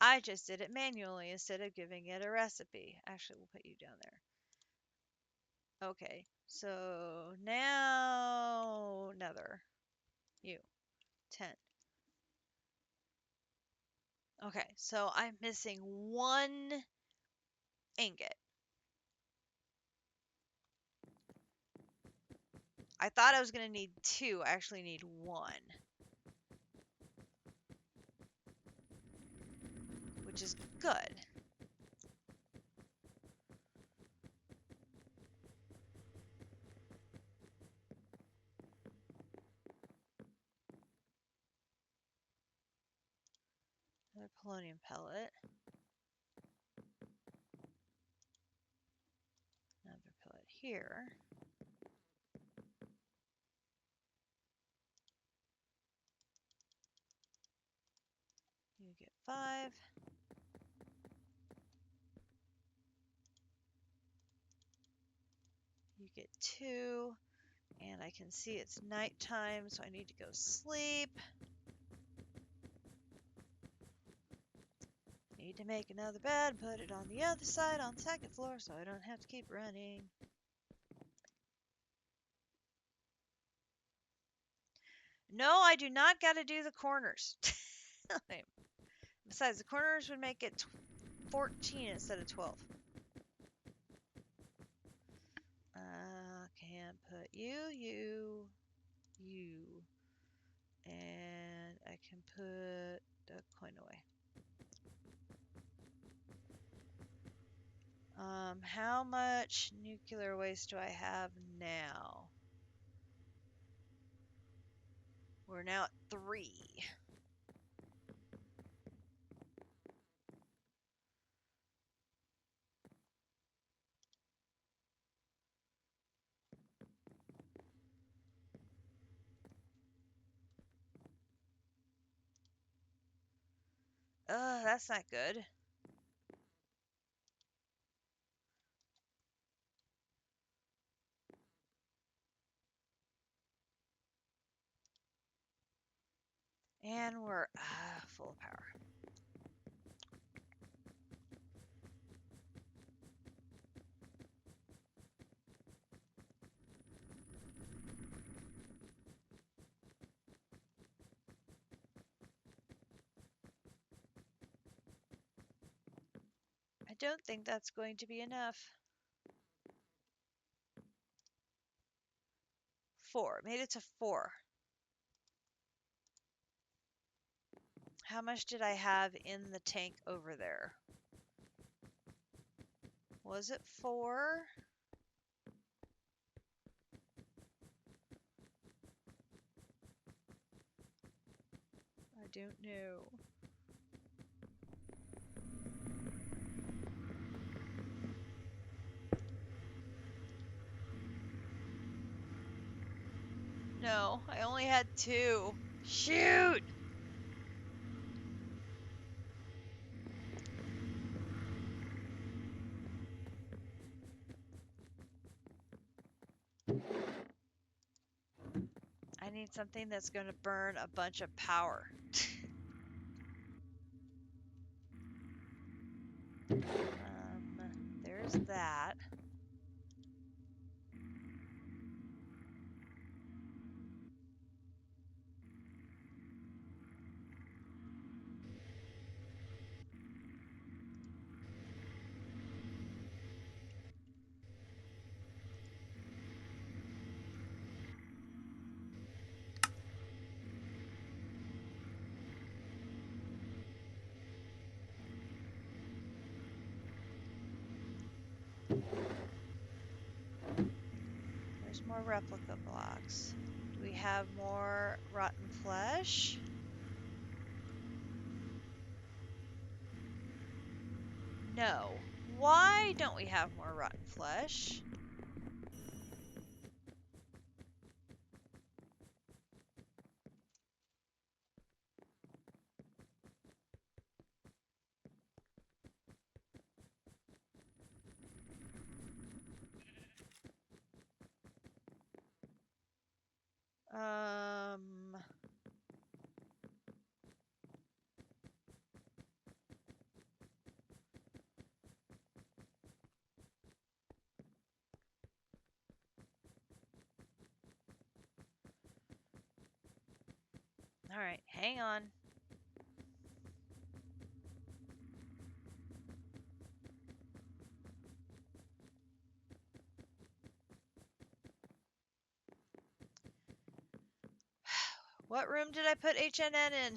I just did it manually instead of giving it a recipe. Actually, we'll put you down there. Okay, so now Nether, you, 10. Okay, so I'm missing 1 ingot. I thought I was going to need 2. I actually need 1. Which is good. Another polonium pellet. Another pellet here. You get 5. You get 2. And I can see it's nighttime, so I need to go sleep. Need to make another bed, put it on the other side on the second floor so I don't have to keep running. No, I do not got to do the corners. Besides, the corners would make it 14 instead of 12. Can put you, and I can put the coin away. How much nuclear waste do I have now? We're now at 3. That's not good. And we're full of power. I don't think that's going to be enough. 4. Made it to 4. How much did I have in the tank over there? Was it 4? I don't know. No, no. I only had 2. Shoot! I need something that's going to burn a bunch of power. There's that. There's more replica blocks. Do we have more rotten flesh? No. Why don't we have more rotten flesh? All right, hang on. What room did I put HNN in?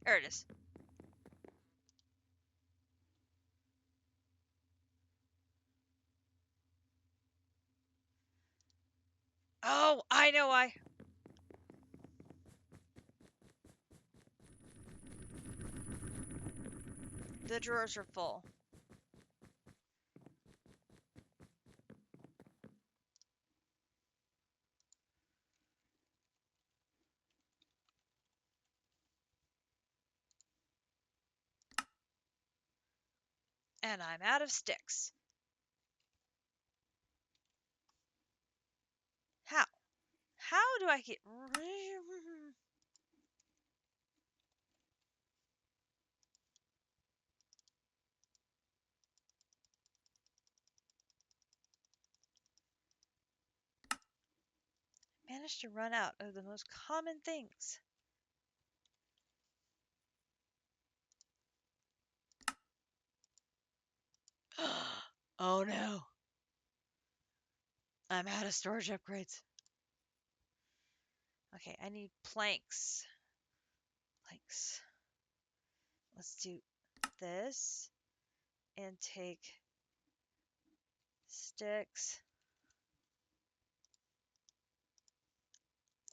There it is. Oh, I know why. The drawers are full. And I'm out of sticks. How? How do I get... Managed to run out of the most common things. Oh no. I'm out of storage upgrades. Okay, I need planks. Planks. Let's do this and take sticks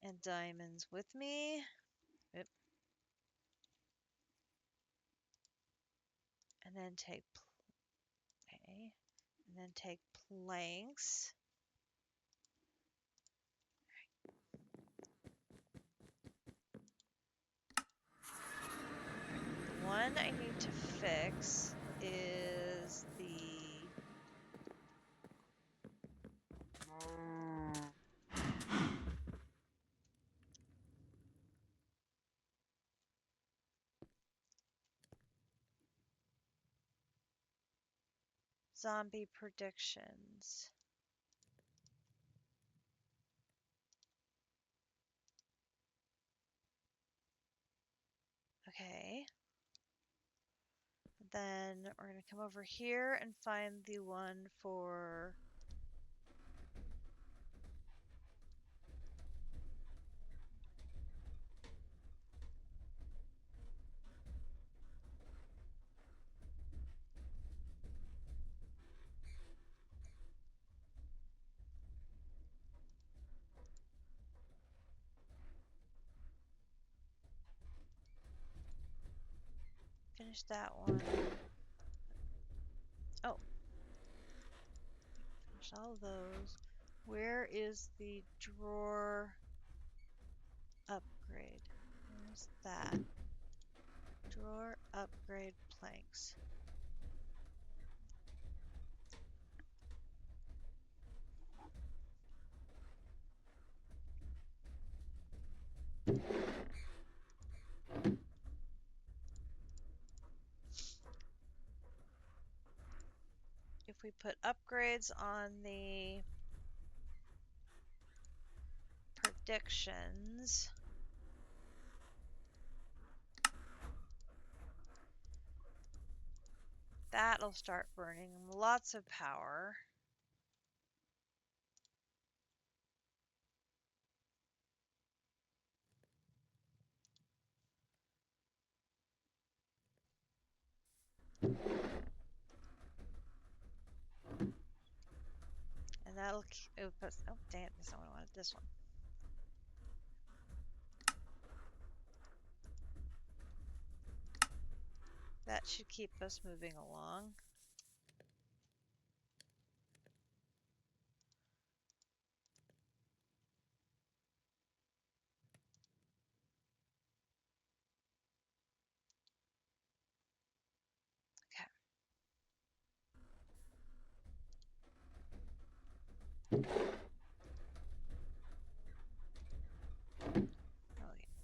and diamonds with me. Oop. And then take and then take planks. The one I need to fix is the zombie predictions. Okay. Then we're going to come over here and find the one for... Finish that one. Oh, finish all those. Where is the drawer upgrade? Where's that? Drawer upgrade planks. If we put upgrades on the predictions, that'll start burning lots of power. And that'll, oh dang it, this one, I wanted this one. That should keep us moving along. Okay,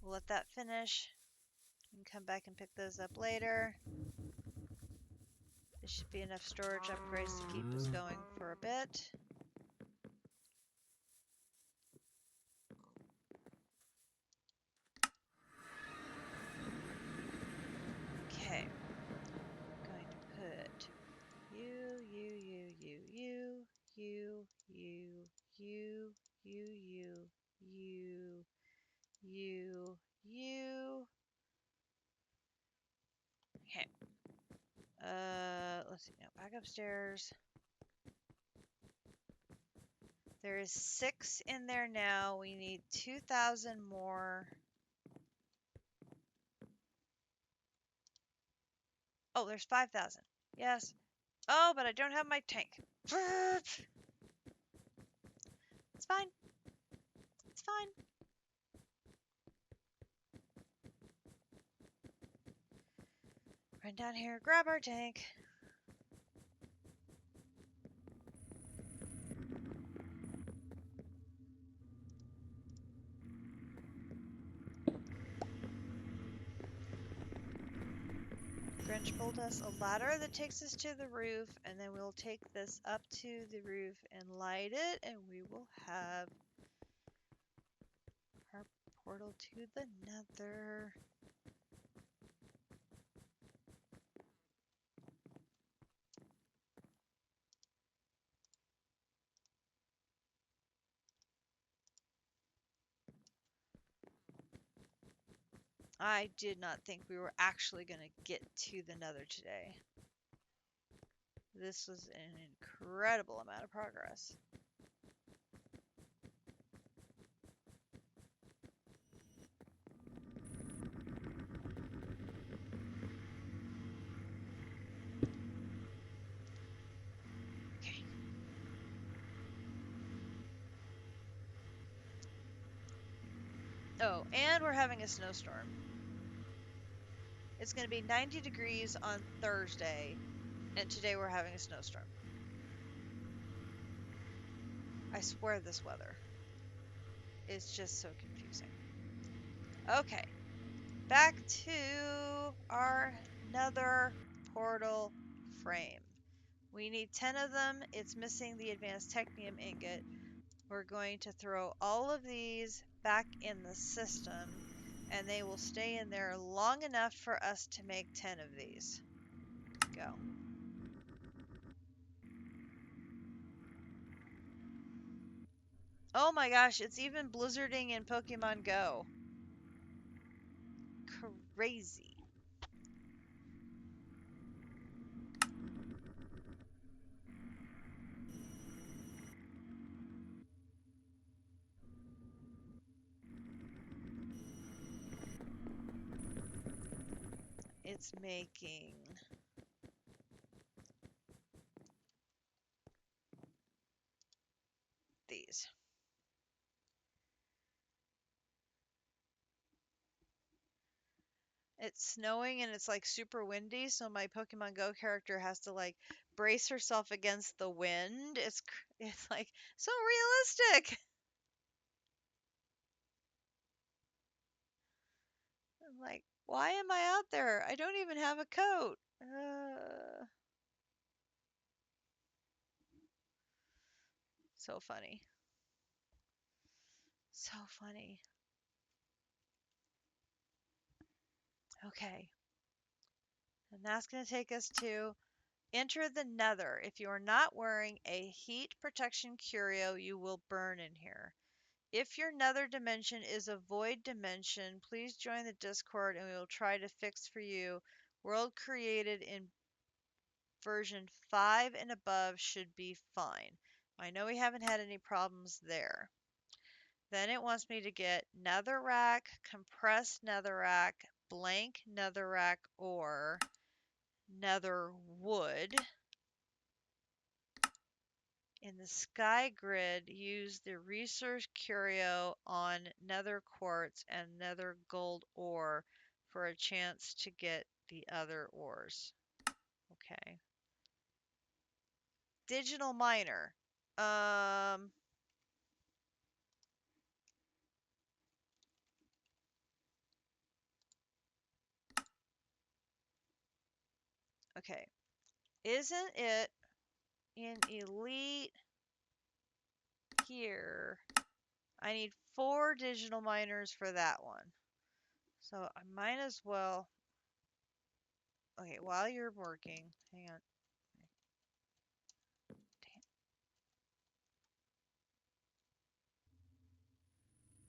we'll let that finish. We can come back and pick those up later. This should be enough storage upgrades to keep us going for a bit. Okay, I'm going to put you, you. Okay. Let's see now. Back upstairs. There is 6 in there now. We need 2,000 more. Oh, there's 5,000. Yes. Oh, but I don't have my tank. It's fine. It's fine. Run down here, grab our tank. Grinch built us a ladder that takes us to the roof, and then we'll take this up to the roof and light it, and we will have our portal to the Nether. I did not think we were actually going to get to the Nether today. This was an incredible amount of progress. Okay. Oh, and we're having a snowstorm. It's going to be 90 degrees on Thursday, and today we're having a snowstorm. I swear this weather is just so confusing. Okay, back to our Nether portal frame. We need 10 of them. It's missing the advanced Technium ingot. We're going to throw all of these back in the system, and they will stay in there long enough for us to make 10 of these. Go. Oh my gosh, it's even blizzarding in Pokemon Go. Crazy. it's making these. It's snowing and it's like super windy, so my Pokemon Go character has to like brace herself against the wind. It's like so realistic. I'm like, why am I out there? I don't even have a coat. So funny. So funny. Okay. And that's going to take us to enter the Nether. If you are not wearing a heat protection curio, you will burn in here. If your Nether dimension is a void dimension, please join the Discord and we will try to fix for you. World created in version 5 and above should be fine. I know we haven't had any problems there. Then it wants me to get netherrack, compressed netherrack, blank netherrack ore, nether wood. In the sky grid, use the research curio on nether quartz and nether gold ore for a chance to get the other ores. Okay. Digital miner. Okay. Isn't it in elite here? I need 4 digital miners for that one. So I might as well. Okay, while you're working, hang on.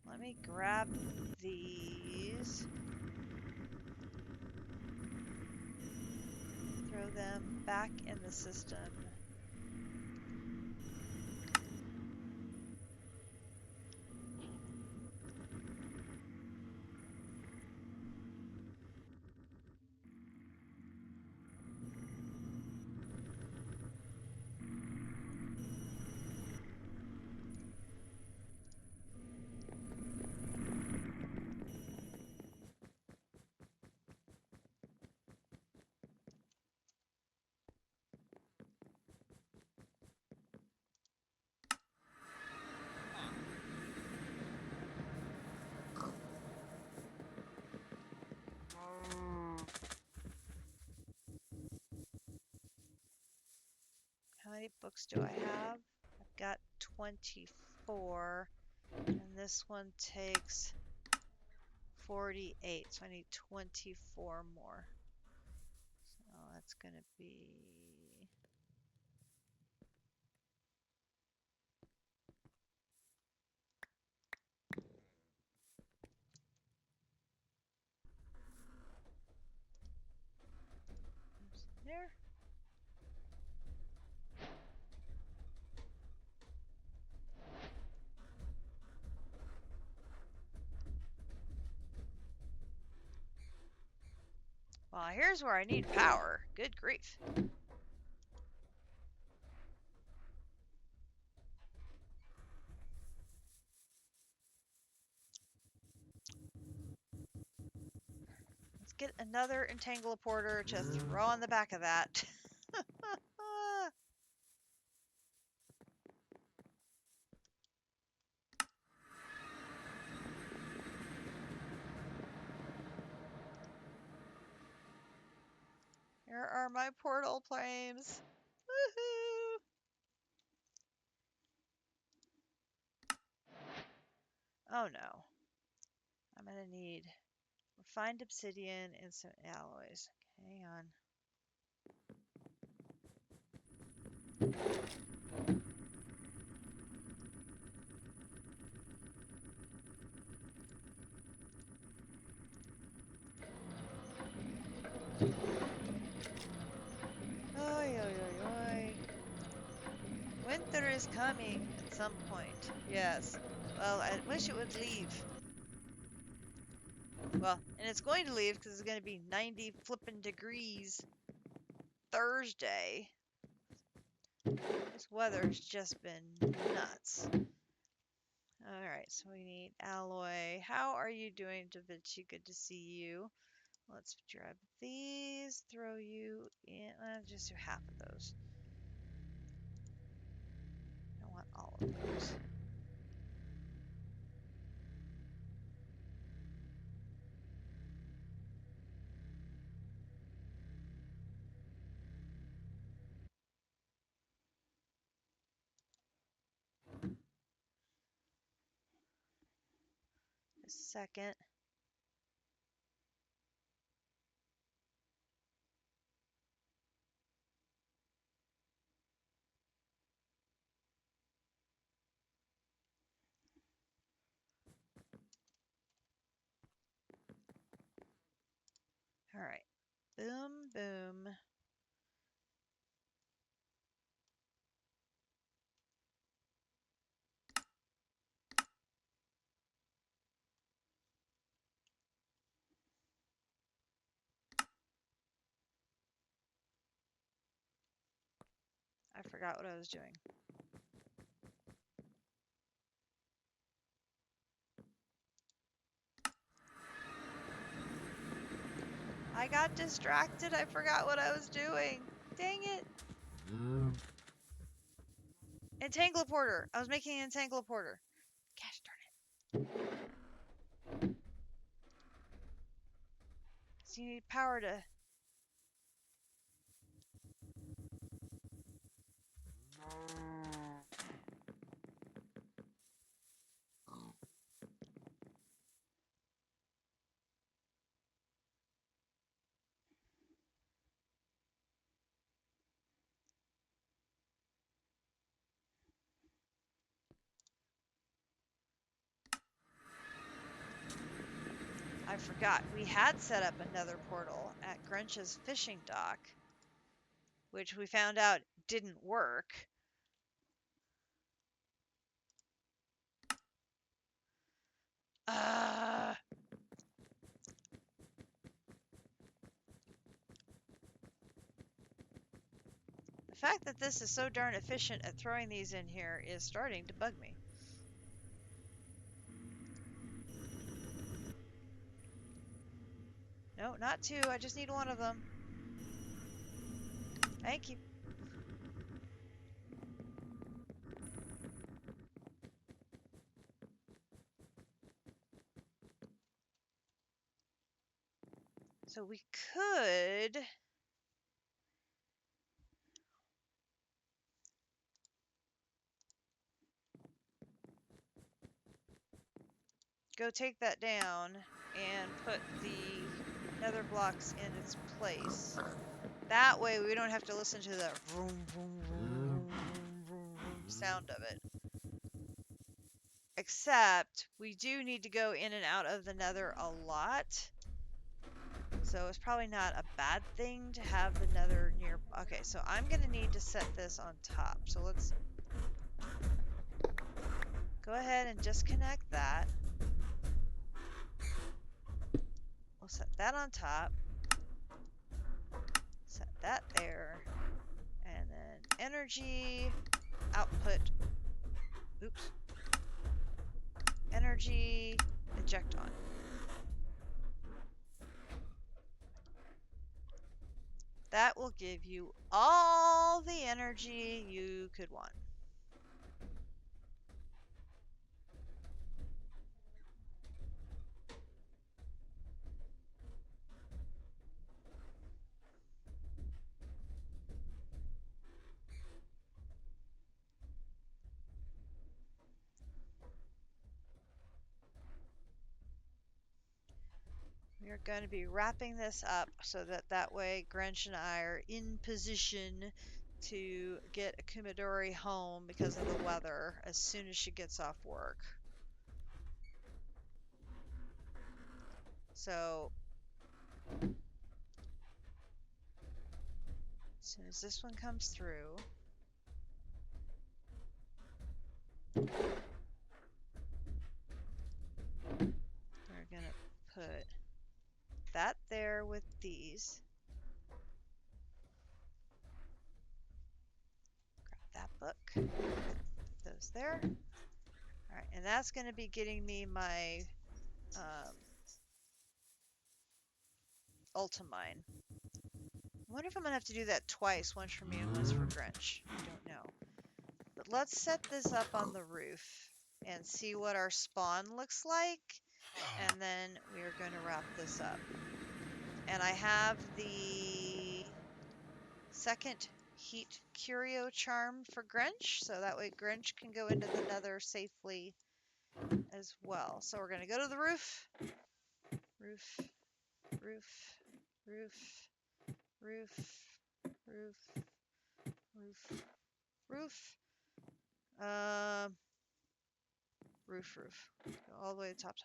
Let me grab these. Throw them back in the system. How many books do I have? I've got 24, and this one takes 48, so I need 24 more. So that's going to be... there. Well, here's where I need power. Good grief. Let's get another entangleporter to throw on the back of that. Here are my portal flames. Woohoo! Oh no. I'm gonna need refined obsidian and some alloys. Hang on. Oi, oi, oi, oi. Winter is coming at some point. Yes. Well, I wish it would leave. Well, and it's going to leave because it's going to be 90 flippin' something degrees Thursday. This weather's just been nuts. Alright, so we need alloy. How are you doing, Da Vinci? Good to see you. Let's grab these, throw you in. Just do half of those. I don't want all of those. A second. Alright. Boom, boom. I forgot what I was doing. I got distracted. I forgot what I was doing. Dang it. Entangleporter. I was making an entangleporter. Gosh darn it. So you need power to... I forgot. We had set up another portal at Grench's fishing dock, which we found out didn't work. Uh, the fact that this is so darn efficient at throwing these in here is starting to bug me. No, not two. I just need one of them. Thank you. So we could... go take that down and put the nether blocks in its place. That way we don't have to listen to the vroom, vroom, vroom, vroom, vroom, vroom sound of it. Except we do need to go in and out of the nether a lot. So it's probably not a bad thing to have the nether near... Okay, so I'm going to need to set this on top. So let's go ahead and disconnect that. We'll set that on top. Set that there. And then energy, output, oops, energy, eject on. That will give you all the energy you could want. We're going to be wrapping this up so that way Grinch and I are in position to get Akumadori home because of the weather as soon as she gets off work. So as soon as this one comes through, we're going to put that there with these. look. Put those there. All right, and that's going to be getting me my ultimine. I wonder if I'm going to have to do that twice, once for me and once for Grinch. I don't know. But let's set this up on the roof and see what our spawn looks like. And then we are going to wrap this up. And I have the second heat curio charm for Grinch, so that way Grinch can go into the Nether safely as well. So we're going to go to the roof. Roof, roof, roof, roof, roof, roof, roof. Roof. Go all the way to top.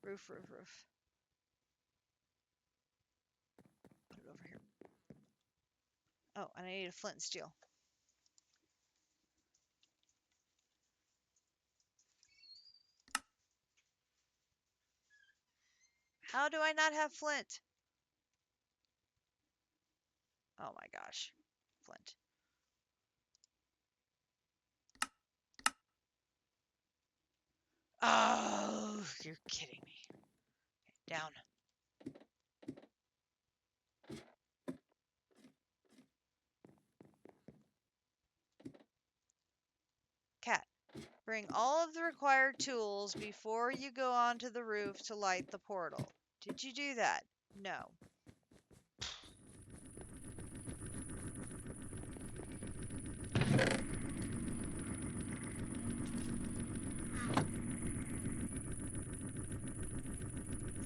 Roof. Put it over here. Oh, and I need a flint and steel. How do I not have flint? Oh my gosh. Flint. Oh, you're kidding me. Okay, down. Cat, bring all of the required tools before you go onto the roof to light the portal. Did you do that? No.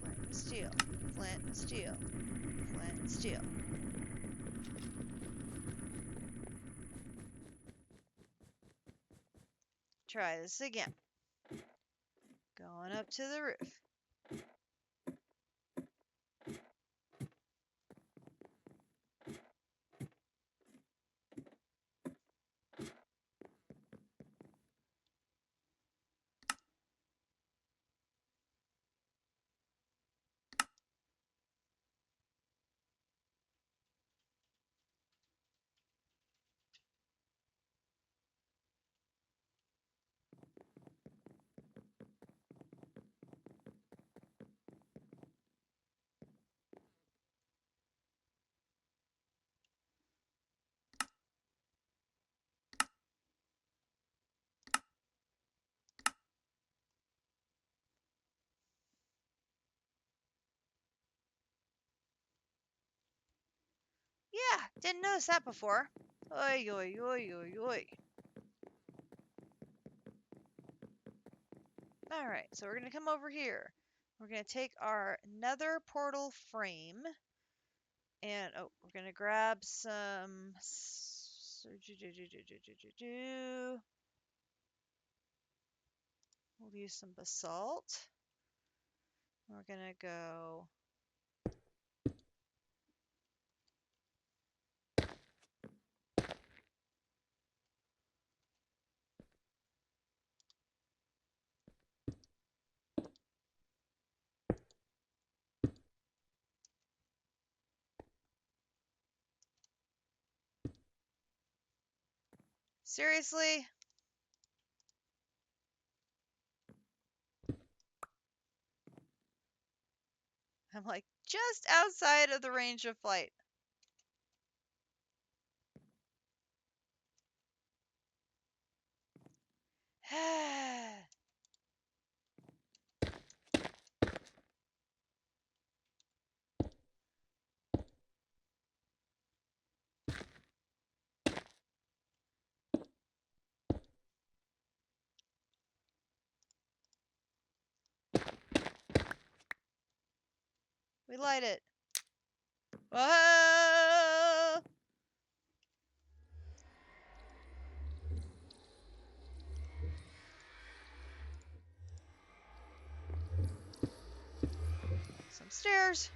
Flint and steel. Flint and steel. Flint and steel. Try this again. Going up to the roof. Yeah, didn't notice that before. Oi, oi, oi, oi, oi. Alright, so we're going to come over here. We're going to take our nether portal frame. And, oh, we're going to grab some... We'll use some basalt. We're going to go... Seriously? I'm like just outside of the range of flight. We light it. Whoa! Some stairs.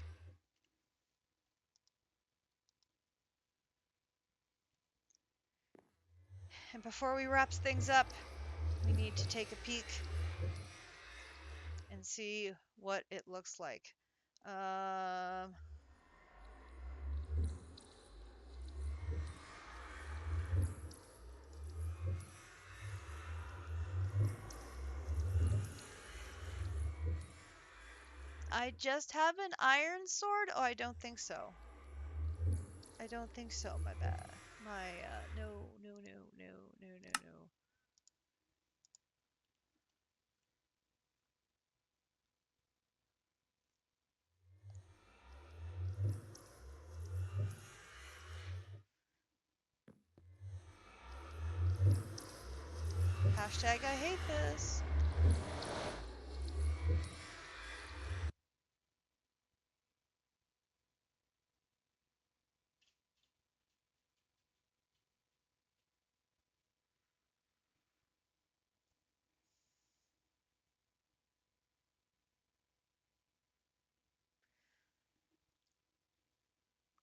And before we wrap things up, we need to take a peek and see what it looks like. I just have an iron sword? Oh, I don't think so. I don't think so, my bad. No, no, no, no, no, no, no. Hashtag I hate this.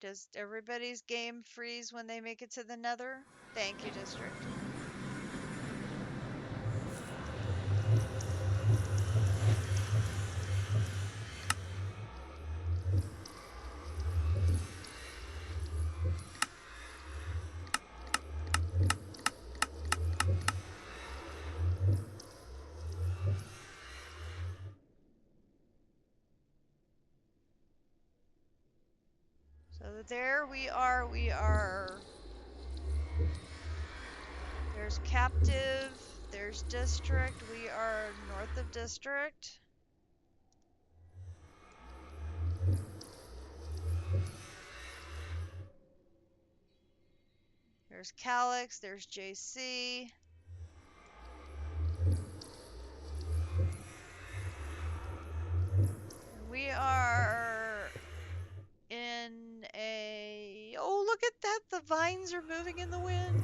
Does everybody's game freeze when they make it to the Nether? Thank you, District. So there we are. There's captive, there's district, we are north of district. There's Calyx, there's JC. And we are in a... Oh, look at that! The vines are moving in the wind.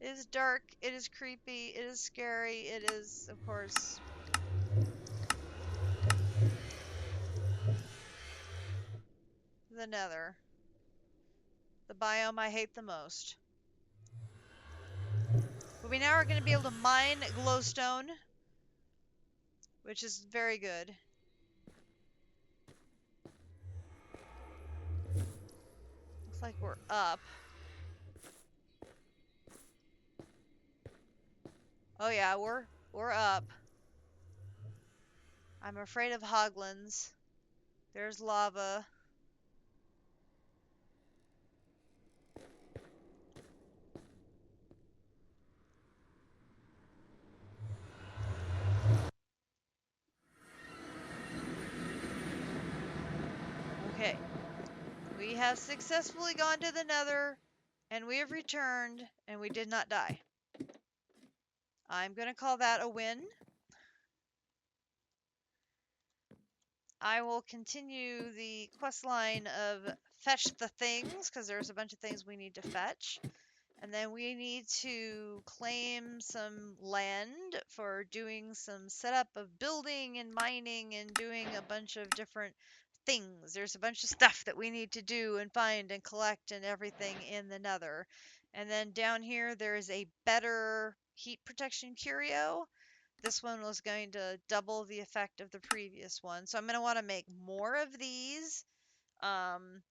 It is dark, it is creepy, it is scary, it is, of course, the Nether. The biome I hate the most. But we now are going to be able to mine glowstone, which is very good. Looks like we're up. Oh yeah, we're up. I'm afraid of hoglins. There's lava. Okay. We have successfully gone to the Nether, and we have returned, and we did not die. I'm going to call that a win. I will continue the quest line of fetch the things, because there's a bunch of things we need to fetch. And then we need to claim some land for doing some setup of building and mining and doing a bunch of different things. There's a bunch of stuff that we need to do and find and collect and everything in the Nether. And then down here, there's a better heat protection curio. This one was going to double the effect of the previous one. So I'm going to want to make more of these,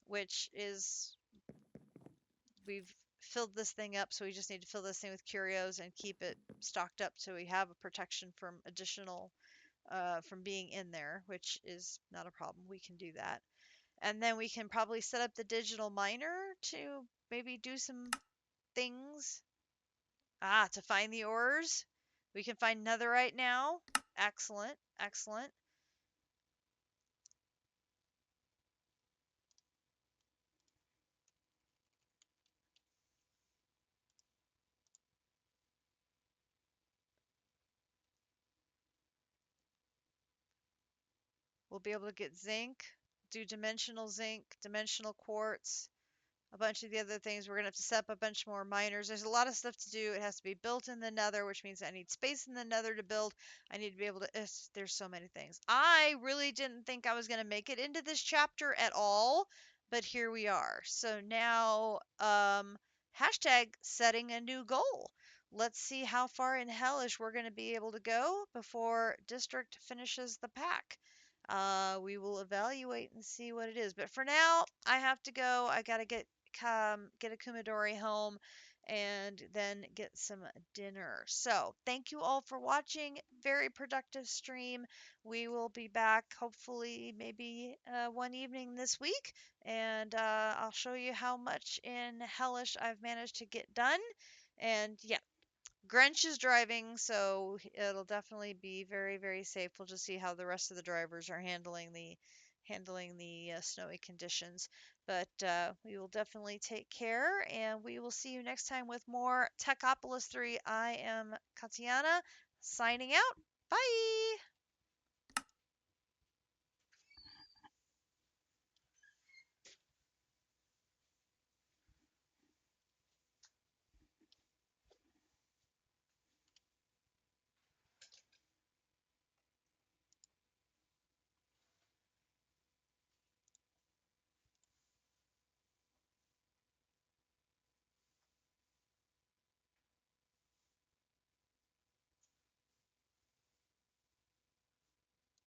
which is, we've filled this thing up, so we just need to fill this thing with curios and keep it stocked up so we have a protection from additional, from being in there, which is not a problem. We can do that. And then we can probably set up the digital miner to maybe do some things. Ah, to find the ores. We can find netherite now. Excellent, excellent. We'll be able to get zinc, do dimensional zinc, dimensional quartz, a bunch of the other things. We're going to have to set up a bunch more miners. There's a lot of stuff to do. It has to be built in the Nether, which means I need space in the Nether to build. I need to be able to... there's so many things. I really didn't think I was going to make it into this chapter at all, but here we are. So now, hashtag setting a new goal. Let's see how far in hellish we're going to be able to go before district finishes the pack. We will evaluate and see what it is. But for now, I have to go. I got to get a Kumadori home, and then get some dinner. So, thank you all for watching. Very productive stream. We will be back hopefully maybe one evening this week, and I'll show you how much in Hellish I've managed to get done. And yeah, Grinch is driving, so it'll definitely be very, very safe. We'll just see how the rest of the drivers are handling the snowy conditions. But we will definitely take care, and we will see you next time with more Techopolis 3. I am Katiana, signing out. Bye!